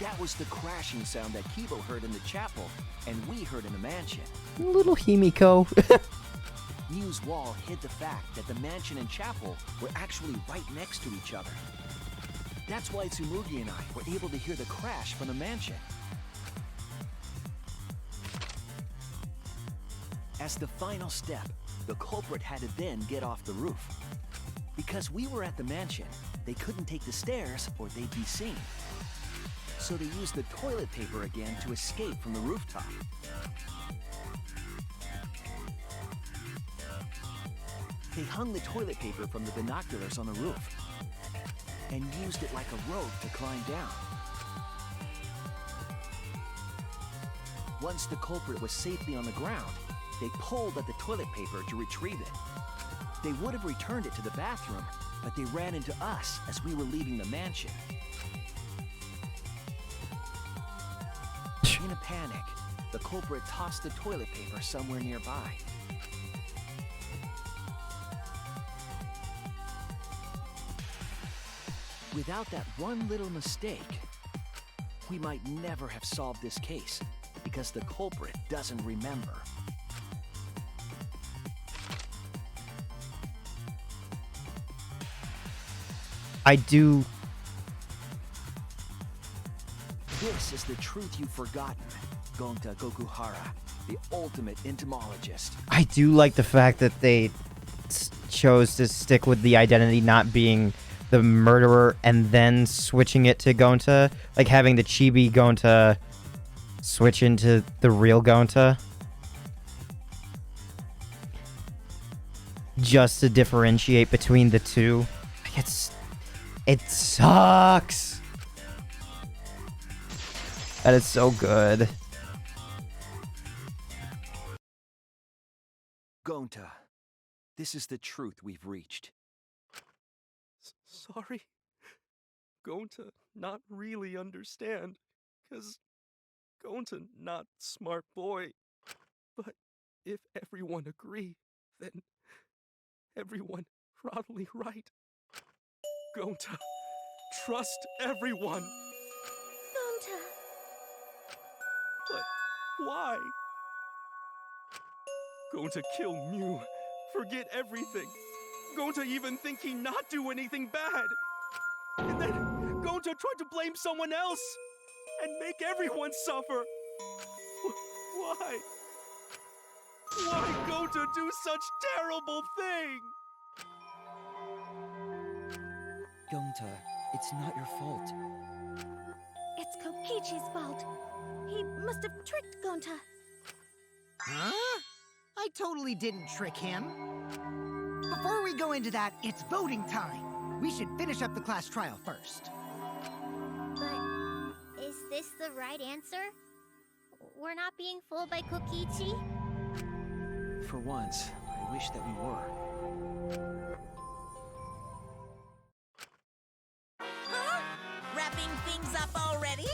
That was the crashing sound that Kibo heard in the chapel and we heard in the mansion. Little Himiko. Miu's wall hid the fact that the mansion and chapel were actually right next to each other. That's why Tsumugi and I were able to hear the crash from the mansion. As the final step, the culprit had to then get off the roof. Because we were at the mansion, they couldn't take the stairs or they'd be seen. So they used the toilet paper again to escape from the rooftop. They hung the toilet paper from the binoculars on the roof and used it like a rope to climb down. Once the culprit was safely on the ground, they pulled at the toilet paper to retrieve it. They would have returned it to the bathroom, but they ran into us as we were leaving the mansion. In a panic, the culprit tossed the toilet paper somewhere nearby. Without that one little mistake, we might never have solved this case, because the culprit doesn't remember. I do. This is the truth you've forgotten, Gonta Gokuhara, the ultimate entomologist. I do like the fact that they chose to stick with the identity not being the murderer and then switching it to Gonta. Like having the chibi Gonta switch into the real Gonta. Just to differentiate between the two. It sucks. That is so good. Gonta, this is the truth we've reached. Sorry. Gonta not really understand, 'cause Gonta not smart boy. But if everyone agree, then everyone probably right. Gonta, trust everyone. Gonta. But why? Gonta kill Miu, forget everything. Gonta even think he not do anything bad. And then Gonta tried to blame someone else and make everyone suffer. Why? Why Gonta do such terrible thing? Gonta, it's not your fault. It's Kokichi's fault. He must have tricked Gonta. Huh? I totally didn't trick him. Before we go into that, it's voting time. We should finish up the class trial first. But is this the right answer? We're not being fooled by Kokichi? For once, I wish that we were. Huh? Wrapping things up already?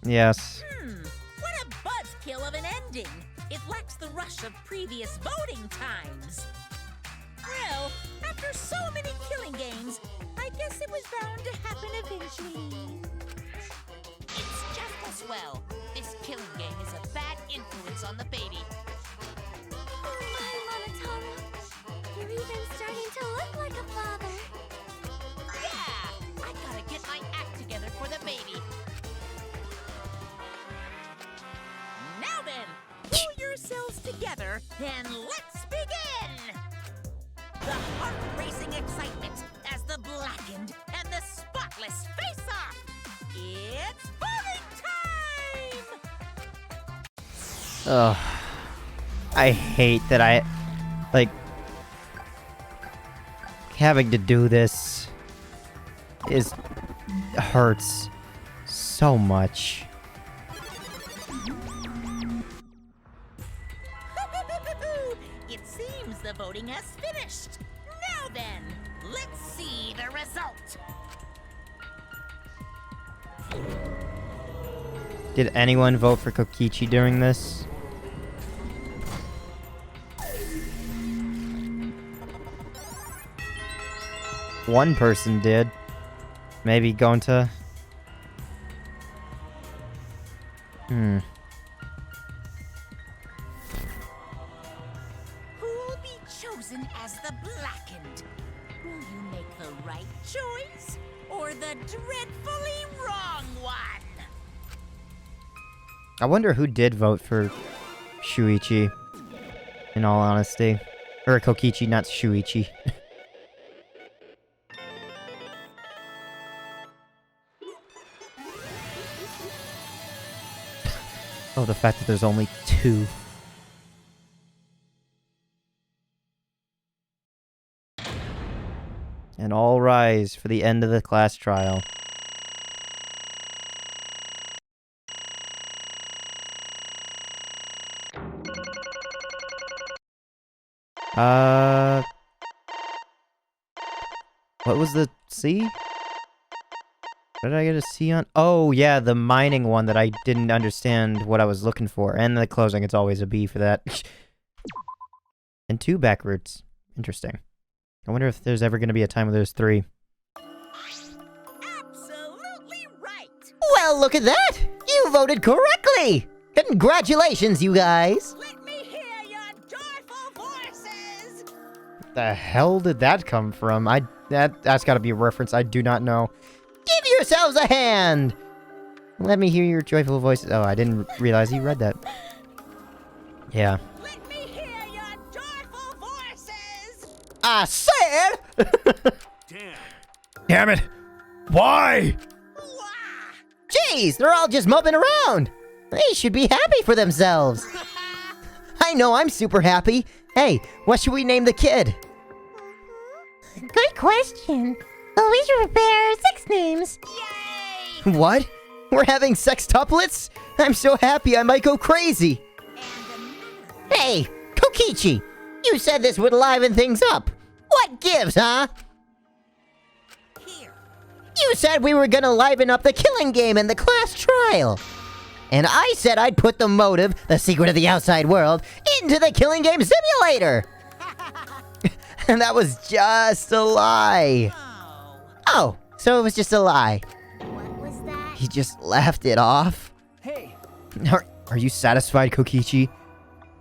Yes. What a buzzkill of an ending! It lacks the rush of previous voting times. Well, after so many killing games, I guess it was bound to happen eventually. It's just as well. This killing game is a bad influence on the baby. Oh my, Monotaro. You're even starting to look like a father. Yeah! I gotta get my act together for the baby. Now then, pull yourselves together and let's begin! The heart-racing excitement as the blackened and the spotless face off! It's voting time! Ugh. I hate that having to do this hurts so much. It seems the voting has finished. Now then, let's see the result. Did anyone vote for Kokichi during this? One person did. Maybe Gonta. Who'll be chosen as the blackened? Will you make the right choice or the dreadfully wrong one? I wonder who did vote for Shuichi, in all honesty. Or Kokichi, not Shuichi. Oh, the fact that there's only two. And all rise for the end of the class trial. What was the C? What did I get a C on? Oh, yeah, the mining one that I didn't understand what I was looking for. And the closing, it's always a B for that. And 2 back routes. Interesting. I wonder if there's ever going to be a time where there's 3. Absolutely right! Well, look at that! You voted correctly! Congratulations, you guys! Let me hear your joyful voices! The hell did that come from? That's got to be a reference I do not know. Give yourselves a hand! Let me hear your joyful voices. Oh, I didn't realize you read that. Yeah. Let me hear your joyful voices! I said! Damn it! Why? Jeez, they're all just moping around! They should be happy for themselves! I know I'm super happy! Hey, what should we name the kid? Good question. Well, we should prepare 6 names. Yay! What? We're having sextuplets? I'm so happy I might go crazy! Hey, Kokichi! You said this would liven things up! What gives, huh? Here. You said we were gonna liven up the killing game and the class trial! And I said I'd put the motive, the secret of the outside world, into the killing game simulator! And that was just a lie! Oh, so it was just a lie. What was that? He just laughed it off? Hey, Are you satisfied, Kokichi?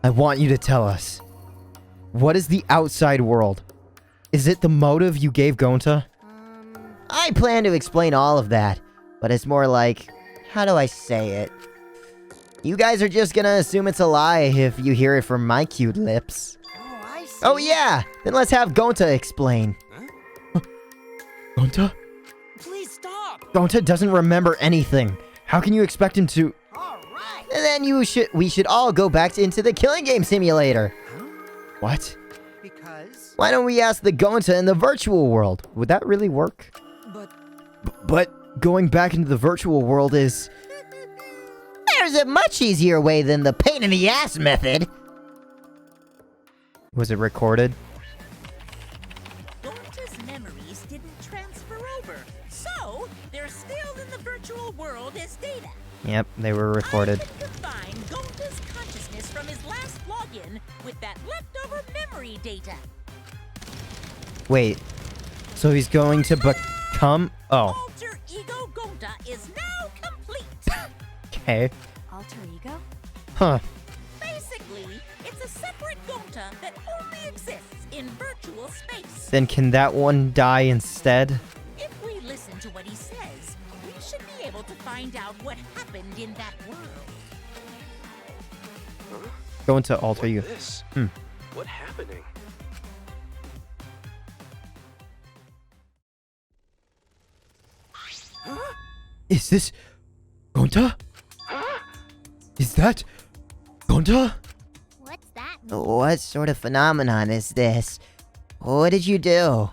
I want you to tell us. What is the outside world? Is it the motive you gave Gonta? I plan to explain all of that, but it's more like, how do I say it? You guys are just gonna assume it's a lie if you hear it from my cute lips. Oh, I see. Oh yeah, then let's have Gonta explain. Gonta? Please stop. Gonta doesn't remember anything. How can you expect him to... All right. And then we should all go back into the killing game simulator. What? Because Why don't we ask the Gonta in the virtual world? Would that really work? But But going back into the virtual world is... There's a much easier way than the pain in the ass method. Was it recorded? Gonta's memories didn't transfer over, so they're still in the virtual world as data. Yep, they were recorded. I can combine Gonta's consciousness from his last login with that leftover memory data. Wait, so he's going to become... Oh, Alter Ego Gonta is now complete. okay. Alter ego? Huh. Basically, it's a separate Gonta that only exists in virtual space. Then can that one die instead? If we listen to what he says, we should be able to find out what happened in that world. Go into alter you. This? What happening? Is this... Gonta? Is that... Gonta? What's that? What sort of phenomenon is this? What did you do?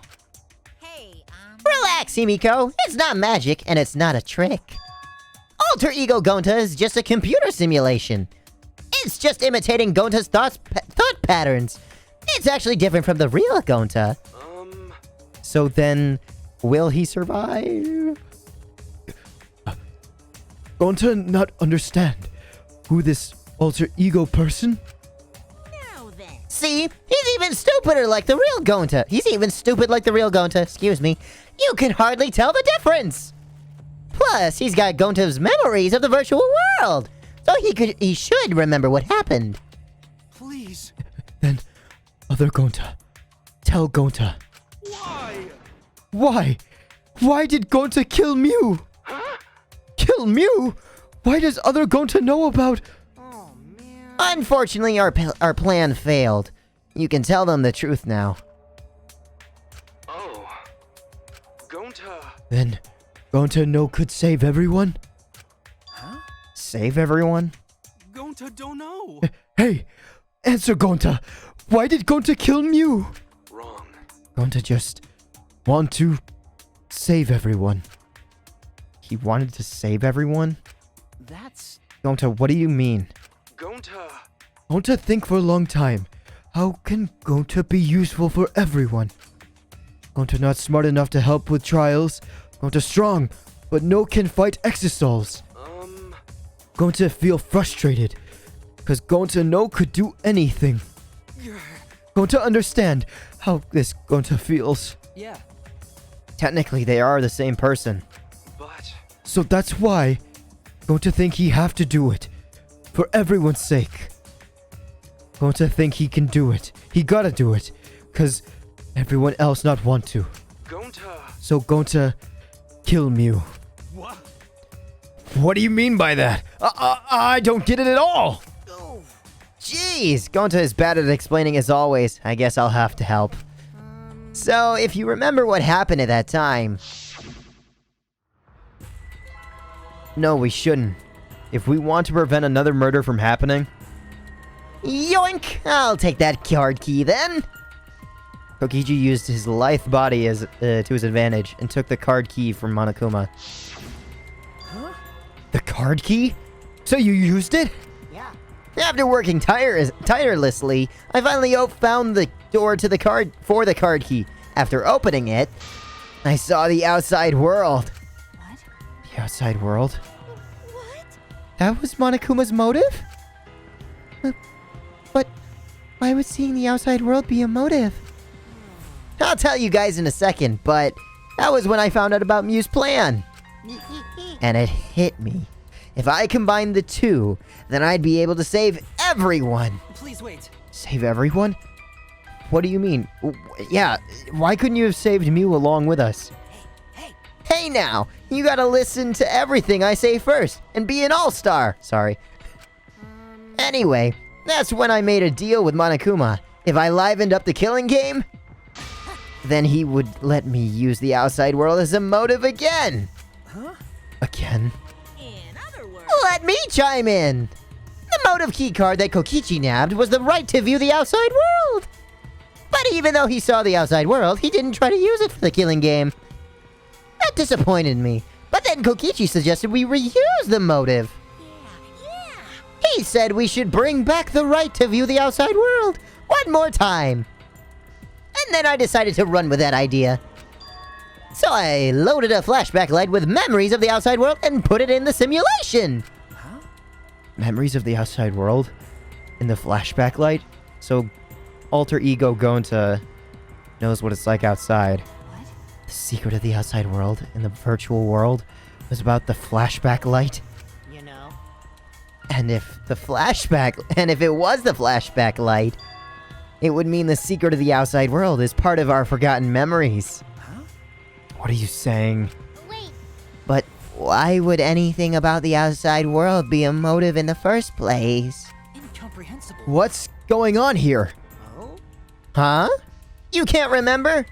Hey, Relax, Himiko. It's not magic, and it's not a trick. Alter Ego Gonta is just a computer simulation. It's just imitating Gonta's thought patterns. It's actually different from the real Gonta. So then, will he survive? Gonta not understand who this alter ego person? now then. See? He's even stupider like the real Gonta. He's even stupid like the real Gonta, excuse me. You can hardly tell the difference. Plus, he's got Gonta's memories of the virtual world. So he should remember what happened. please. Then, other Gonta. Tell Gonta. Why? Why? Why did Gonta kill Miu? Kill Miu? Why does other Gonta know about... Oh man. Unfortunately, our plan failed. You can tell them the truth now. Oh. Gonta. Then, Gonta no could save everyone? Huh? Save everyone? Gonta don't know. Hey! Answer, Gonta! Why did Gonta kill Miu? Wrong. Gonta just want to save everyone. He wanted to save everyone? That's Gonta, what do you mean? Gonta. Gonta think for a long time. How can Gonta be useful for everyone? Gonta not smart enough to help with trials. Gonta strong, but no can fight exisals. Gonta feel frustrated, cause Gonta no could do anything. Gonta understand how this Gonta feels. Yeah. Technically, they are the same person. But So that's why Gonta think he have to do it. For everyone's sake. Gonta think he can do it. He gotta do it. Cause everyone else not want to. Gonta. So Gonta kill Miu. What? What do you mean by that? I don't get it at all. Jeez, Gonta is bad at explaining as always. I guess I'll have to help. So, if you remember what happened at that time... No, we shouldn't. If we want to prevent another murder from happening... Yoink! I'll take that card key then! Kokichi used his lithe body as to his advantage and took the card key from Monokuma. Huh? The card key? So you used it? Yeah. After working tirelessly, I finally found the door to the card key. After opening it, I saw the outside world. What? The outside world? What? That was Monokuma's motive? But why would seeing the outside world be a motive? I'll tell you guys in a second, but that was when I found out about Miu's plan. And it hit me. If I combined the two, then I'd be able to save everyone. Please wait. Save everyone? What do you mean? Yeah, why couldn't you have saved Miu along with us? Hey now, you gotta listen to everything I say first, and be an all-star. Sorry. Anyway, that's when I made a deal with Monokuma. If I livened up the killing game, then he would let me use the outside world as a motive again. Huh? In Again? other words, Let me chime in! The motive keycard that Kokichi nabbed was the right to view the outside world! But even though he saw the outside world, he didn't try to use it for the killing game. That disappointed me. But then Kokichi suggested we reuse the motive. yeah. He said we should bring back the right to view the outside world one more time. And then I decided to run with that idea. So I loaded a flashback light with memories of the outside world and put it in the simulation. Memories of the outside world? In the flashback light? So, alter ego Gonta knows what it's like outside. What? The secret of the outside world in the virtual world was about the flashback light? You know. And if it was the flashback light, it would mean the secret of the outside world is part of our forgotten memories. Huh? What are you saying? Wait, But why would anything about the outside world be a motive in the first place? Incomprehensible. What's going on here? Oh? Huh? You can't remember?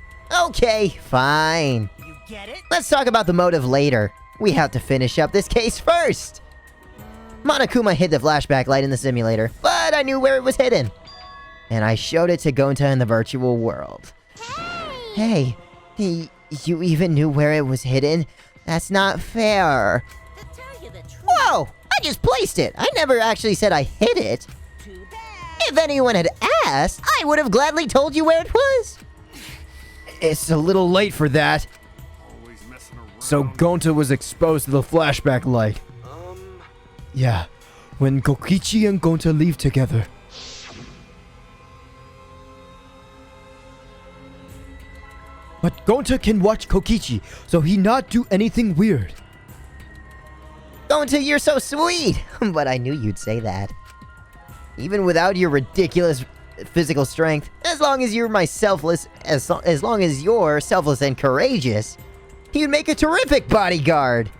Okay, fine. You get it? Let's talk about the motive later. We have to finish up this case first. Monokuma hid the flashback light in the simulator, but I knew where it was hidden. And I showed it to Gonta in the virtual world. hey! Hey, you even knew where it was hidden? That's not fair. To tell you the truth, Whoa! I just placed it. I never actually said I hid it. too bad. If anyone had asked, I would have gladly told you where it was. It's a little late for that. Always messing around. So Gonta was exposed to the flashback light. Yeah, when Kokichi and Gonta leave together. But Gonta can watch Kokichi, so he not do anything weird. Gonta, you're so sweet. But I knew you'd say that. Even without your ridiculous physical strength, as long as you're selfless and courageous, you'd make a terrific bodyguard.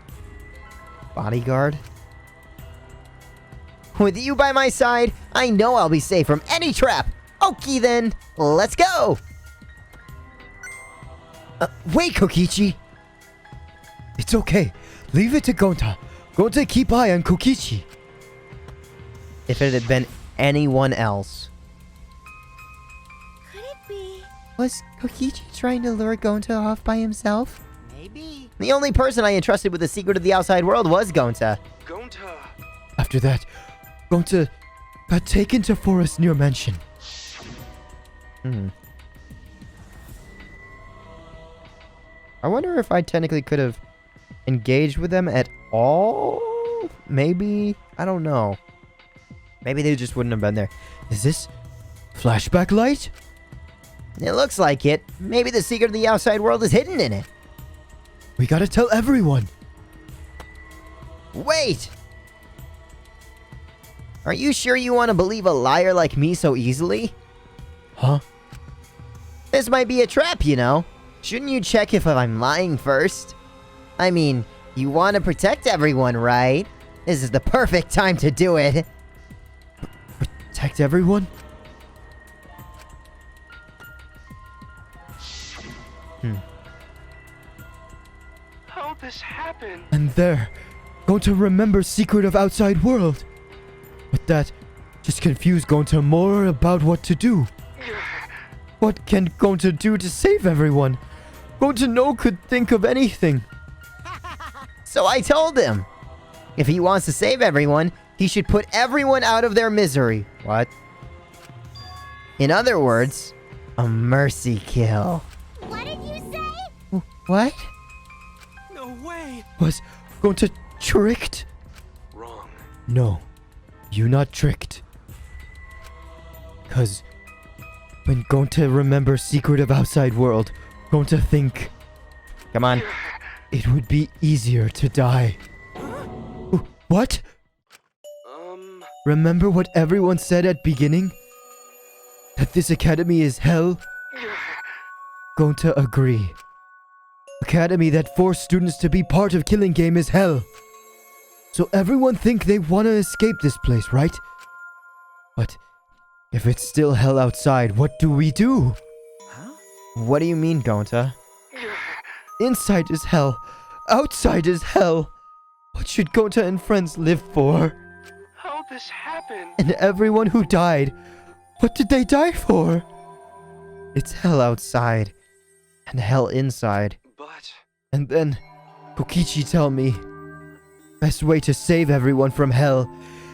Bodyguard? With you by my side, I know I'll be safe from any trap. Okay then, let's go. Wait, Kokichi! It's okay. Leave it to Gonta. Gonta keep eye on Kokichi. If it had been anyone else. Could it be? Was Kokichi trying to lure Gonta off by himself? Maybe. The only person I entrusted with the secret of the outside world was Gonta. Gonta. After that, Gonta got taken to forest near mansion. I wonder if I technically could have engaged with them at all? Maybe? I don't know. Maybe they just wouldn't have been there. Is this flashback light? It looks like it. Maybe the secret of the outside world is hidden in it. We gotta tell everyone. Wait! Are you sure you want to believe a liar like me so easily? Huh? This might be a trap, you know. Shouldn't you check if I'm lying first? I mean, you want to protect everyone, right? This is the perfect time to do it. Protect everyone? How'd this happen? And there, Gonta remembers secret of outside world. But that just confused Gonta more about what to do. What can Gonta do to save everyone? Gonta no could think of anything. So I told him, if he wants to save everyone, he should put everyone out of their misery. What? In other words, a mercy kill. What did you say? What? No way! Was Gonta tricked? Wrong. No, you not tricked. Cause when Gonta remembers secret of outside world, Gonta think, come on, it would be easier to die. What? Remember what everyone said at beginning? That this academy is hell? Gonta agree. Academy that forced students to be part of killing game is hell. So everyone think they wanna escape this place, right? But if it's still hell outside, what do we do? Huh? What do you mean, Gonta? Inside is hell. Outside is hell. What should Gonta and friends live for? How'd this happen? And everyone who died, what did they die for? It's hell outside. And hell inside. But... And then, Kokichi tell me, best way to save everyone from hell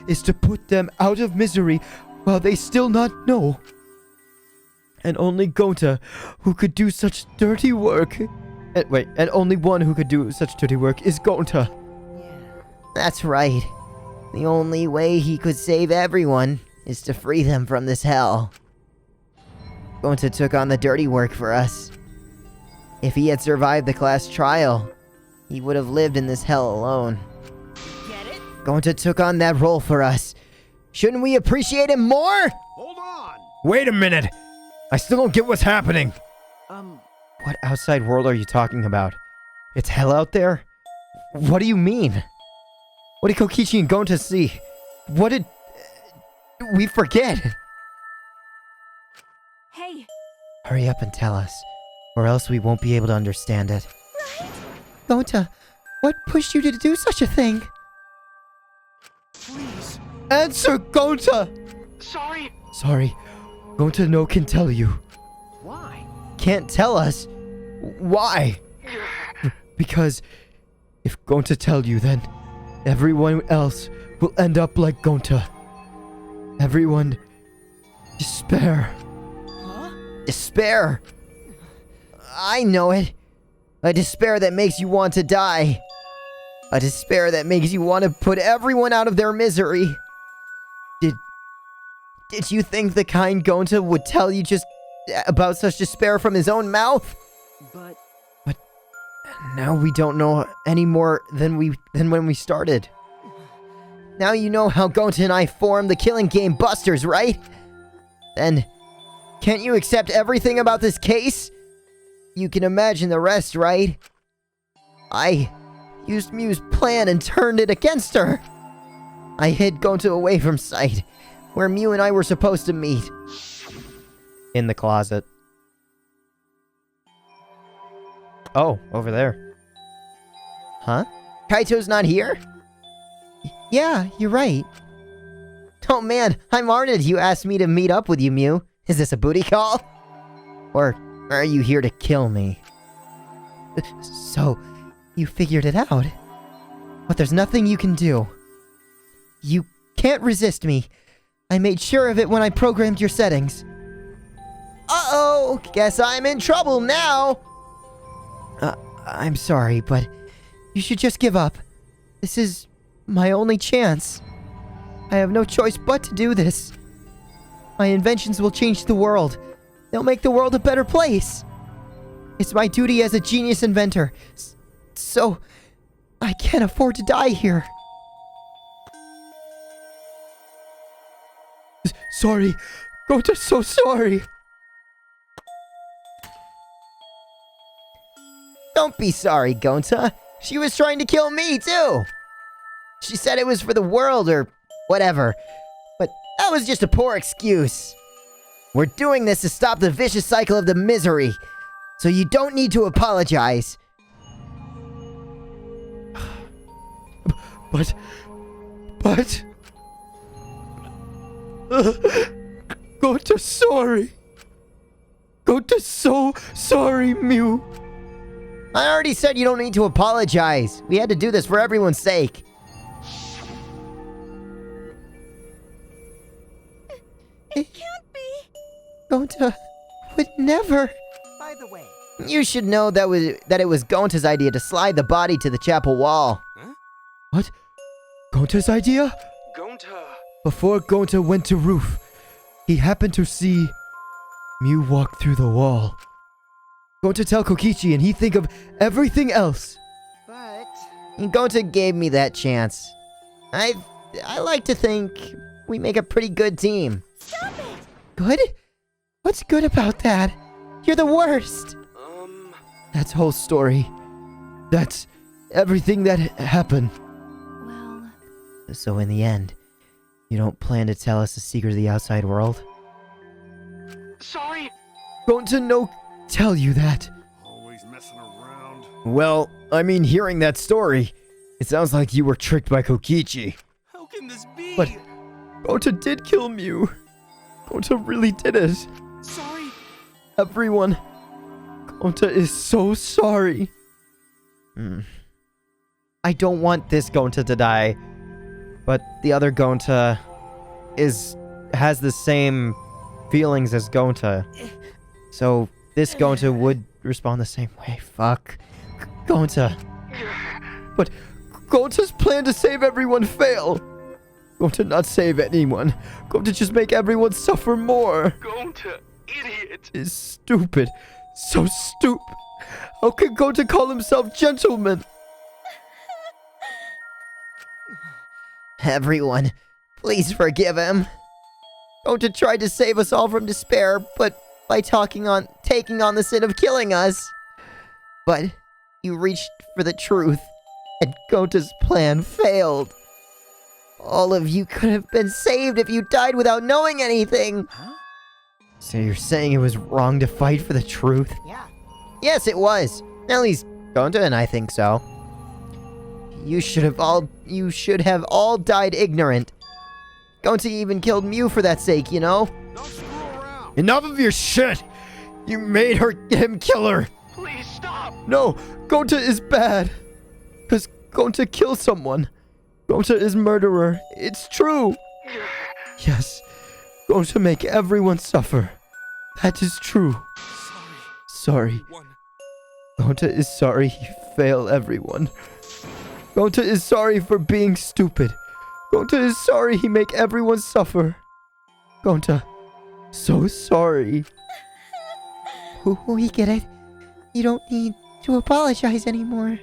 is to put them out of misery while they still not know. And only Gonta who could do such dirty work. And only one who could do such dirty work is Gonta. That's right. The only way he could save everyone is to free them from this hell. Gonta took on the dirty work for us. If he had survived the class trial, he would have lived in this hell alone. Get it? Gonta took on that role for us. Shouldn't we appreciate him more? Hold on! Wait a minute! I still don't get what's happening. What outside world are you talking about? It's hell out there? What do you mean? What did Kokichi and Gonta see? What did... we forget? Hey, Hurry up and tell us, or else we won't be able to understand it. Gonta, what pushed you to do such a thing? Please. Answer, Gonta! Sorry. Sorry, Gonta no can tell you. Why? Can't tell us. Why? Because if Gonta tell you, then everyone else will end up like Gonta. Everyone despair. Huh? Despair. I know it. A despair that makes you want to die. A despair that makes you want to put everyone out of their misery. Did you think the kind Gonta would tell you just about such despair from his own mouth? But Now we don't know any more than when we started. Now you know how Gonta and I formed the killing game Busters, right? Then, can't you accept everything about this case? You can imagine the rest, right? I used Miu's plan and turned it against her. I hid Gonta away from sight, where Miu and I were supposed to meet. In the closet. Oh, over there. Huh? Kaito's not here? Yeah, you're right. Oh man, I'm honored you asked me to meet up with you, Miu. Is this a booty call? Or are you here to kill me? So, you figured it out. But there's nothing you can do. You can't resist me. I made sure of it when I programmed your settings. Uh-oh, guess I'm in trouble now. I'm sorry, but you should just give up. This is my only chance. I have no choice but to do this. My inventions will change the world. They'll make the world a better place. It's my duty as a genius inventor. So, I can't afford to die here. Sorry. Gonta's so sorry. Don't be sorry, Gonta. She was trying to kill me, too. She said it was for the world or whatever. But that was just a poor excuse. We're doing this to stop the vicious cycle of the misery. So you don't need to apologize. But... Gonta's sorry. Gonta's so sorry, Miu. I already said you don't need to apologize. We had to do this for everyone's sake. It can't be. Gonta would never. By the way, You should know that it was Gonta's idea to slide the body to the chapel wall. Huh? What? Gonta's idea? Gonta. Before Gonta went to roof, he happened to see Miu walk through the wall. Gonta tell Kokichi and he think of everything else. but Gonta gave me that chance. I like to think we make a pretty good team. Stop it! Good? What's good about that? You're the worst. That's whole story. That's everything that happened. Well, So in the end, you don't plan to tell us the secret of the outside world? Sorry. Gonta no tell you that. Always messing around. Well, I mean, hearing that story, it sounds like you were tricked by Kokichi. How can this be? But Gonta did kill Miu. Gonta really did it. Sorry. Everyone, Gonta is so sorry. I don't want this Gonta to die, but the other Gonta has the same feelings as Gonta. So this Gonta would respond the same way. Fuck. Gonta. But Gonta's plan to save everyone fail. Gonta not save anyone. Gonta just make everyone suffer more. Gonta, idiot. Is stupid. So stupid. How can Gonta call himself gentleman? Everyone, please forgive him. Gonta tried to save us all from despair, but by taking on the sin of killing us. But you reached for the truth, and Gonta's plan failed. All of you could have been saved if you died without knowing anything. So you're saying it was wrong to fight for the truth? yeah. Yes, it was. At least Gonta and I think so. You should have all died ignorant. Gonta even killed Miu for that sake, you know? Don't screw around. Enough of your shit. You made him kill her. Please stop. No, Gonta is bad. Because Gonta killed someone. Gonta is murderer. It's true. Yes, Gonta make everyone suffer. That is true. Sorry. One. Gonta is sorry he failed everyone. Gonta is sorry for being stupid. Gonta is sorry he make everyone suffer. Gonta, so sorry. We get it. You don't need to apologize anymore.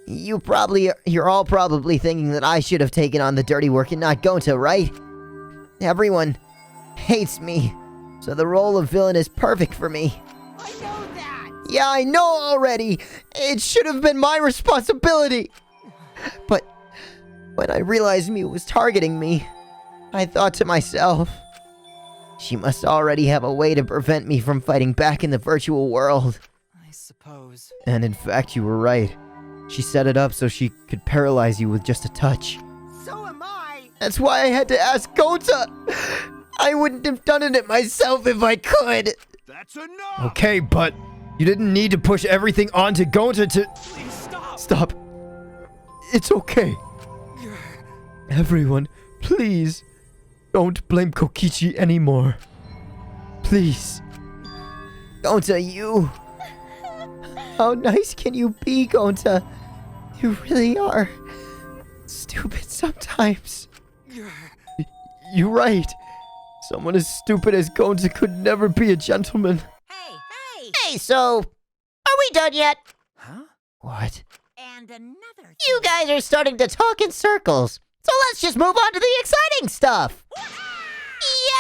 You're all probably thinking that I should have taken on the dirty work and not Gonta, right? Everyone hates me, so the role of villain is perfect for me. I know that. Yeah, I know already. It should have been my responsibility. But when I realized Miu was targeting me, I thought to myself, she must already have a way to prevent me from fighting back in the virtual world. I suppose. And in fact, you were right. She set it up so she could paralyze you with just a touch. So am I. That's why I had to ask Gonta. I wouldn't have done it myself if I could. That's enough. Okay, but you didn't need to push everything onto Gonta to... Please stop. Stop. It's okay. Everyone, please, don't blame Kokichi anymore. Please. Gonta, you... How nice can you be, Gonta? You really are stupid sometimes. You're right. Someone as stupid as Gonta could never be a gentleman. Hey, so... Are we done yet? Huh? What? And another You guys are starting to talk in circles. So let's just move on to the exciting stuff.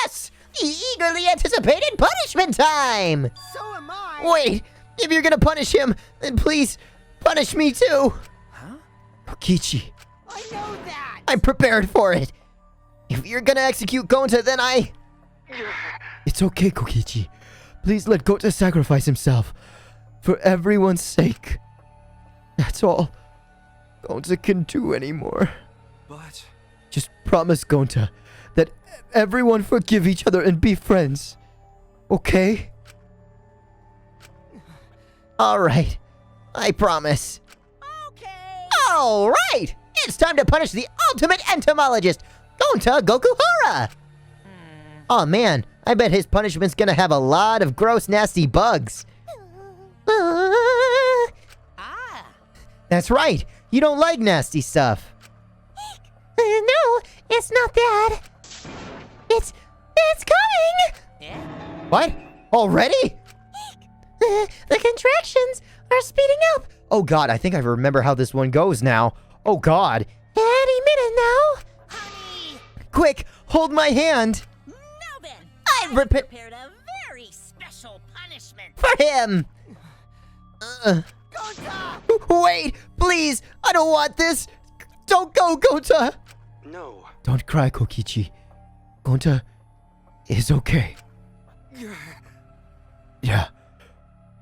Yes! The eagerly anticipated punishment time! So am I! Wait! If you're gonna punish him, then please punish me too! Huh? Kokichi, I know that! I'm prepared for it! If you're gonna execute Gonta, then I... It's okay, Kokichi. Please let Gonta sacrifice himself. For everyone's sake. That's all Gonta can do anymore. But... Just promise, Gonta, that everyone forgive each other and be friends. Okay? Alright. I promise. Okay. Alright! It's time to punish the ultimate entomologist, Gonta Gokuhara! Oh man, I bet his punishment's gonna have a lot of gross, nasty bugs. Ah. That's right. You don't like nasty stuff. No, it's not that. It's coming. Yeah? What? Already? The contractions are speeding up. Oh god, I think I remember how this one goes now. Oh god. Any minute now. Honey. Quick, hold my hand. Now then. I've prepared Prepared a very special punishment. for him. Wait, please. I don't want this. Don't go, Gonta. No. Don't cry, Kokichi. Gonta is okay. Yeah.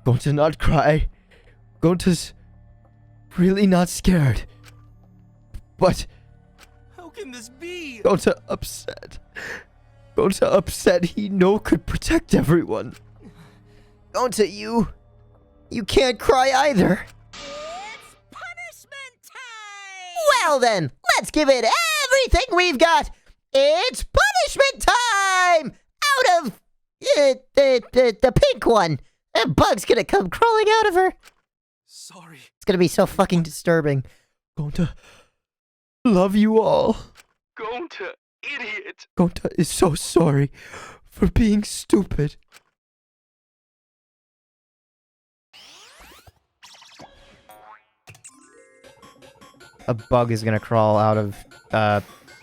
Gonta not cry. Gonta's really not scared. But How can this be? Gonta upset. Gonta upset he know could protect everyone. Gonta, you can't cry either. It's punishment time. Well then, let's give it everything we've got. It's punishment time! Out of the pink one. That bug's gonna come crawling out of her. Sorry. It's gonna be so fucking disturbing. Gonta, love you all. Gonta, idiot. Gonta is so sorry for being stupid. A bug is gonna crawl out of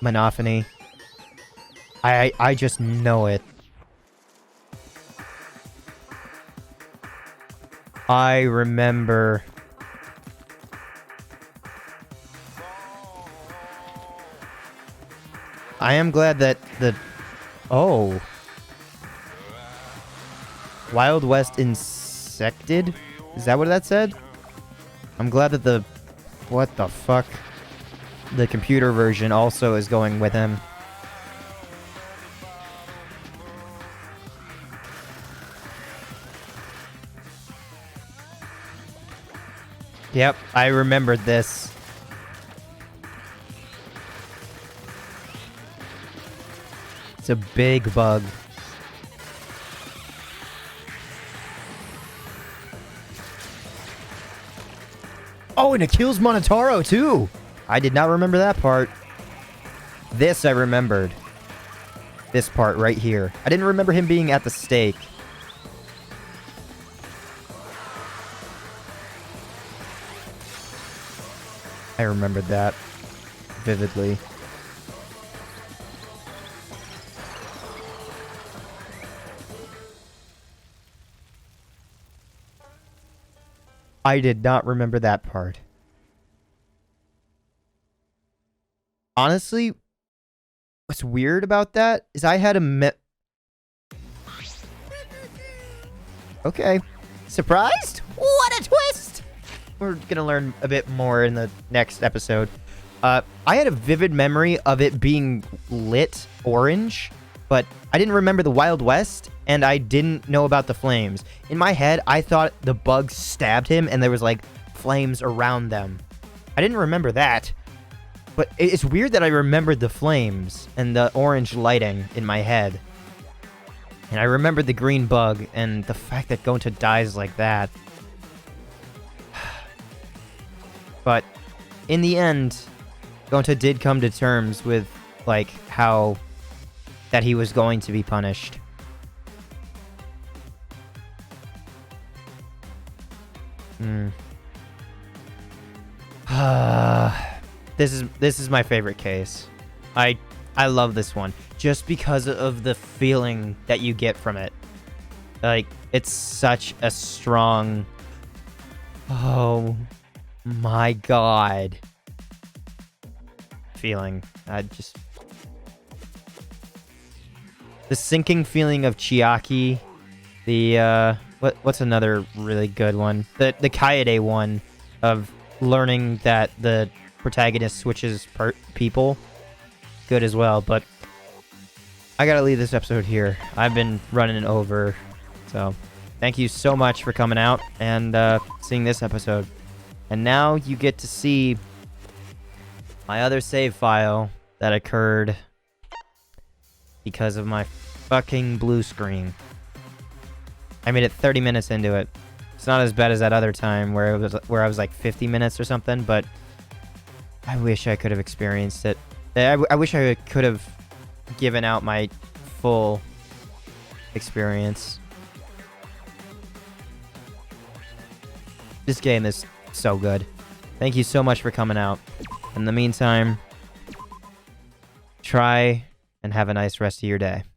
Monophony. I just know it. I remember. I am glad that the... Oh. Wild West insected? Is that what that said? I'm glad that the... What the fuck? The computer version also is going with him. Yep, I remembered this. It's a big bug. Oh, and it kills Monotaro too! I did not remember that part. This I remembered. This part right here. I didn't remember him being at the stake. I remembered that vividly. I did not remember that part. Honestly, what's weird about that is I had a Okay. Surprised? What a twist! We're gonna learn a bit more in the next episode. I had a vivid memory of it being lit orange, but I didn't remember the Wild West, and I didn't know about the flames. In my head, I thought the bugs stabbed him, and there was, like, flames around them. I didn't remember that, but it's weird that I remembered the flames and the orange lighting in my head. And I remembered the green bug and the fact that Gonta dies like that. But in the end, Gonta did come to terms with, like, how that he was going to be punished. This is my favorite case. I love this one just because of the feeling that you get from it. Like, it's such a strong, oh my god, feeling. The sinking feeling of Chiaki. The what's another really good one? The Kaede one of learning that the protagonist switches people. Good as well, but I gotta leave this episode here. I've been running over, so thank you so much for coming out and seeing this episode. And now you get to see my other save file that occurred because of my fucking blue screen. I made it 30 minutes into it. It's not as bad as that other time where I was like 50 minutes or something, but I wish I could have experienced it. I wish I could have given out my full experience. This game is so good. Thank you so much for coming out. In the meantime, try and have a nice rest of your day.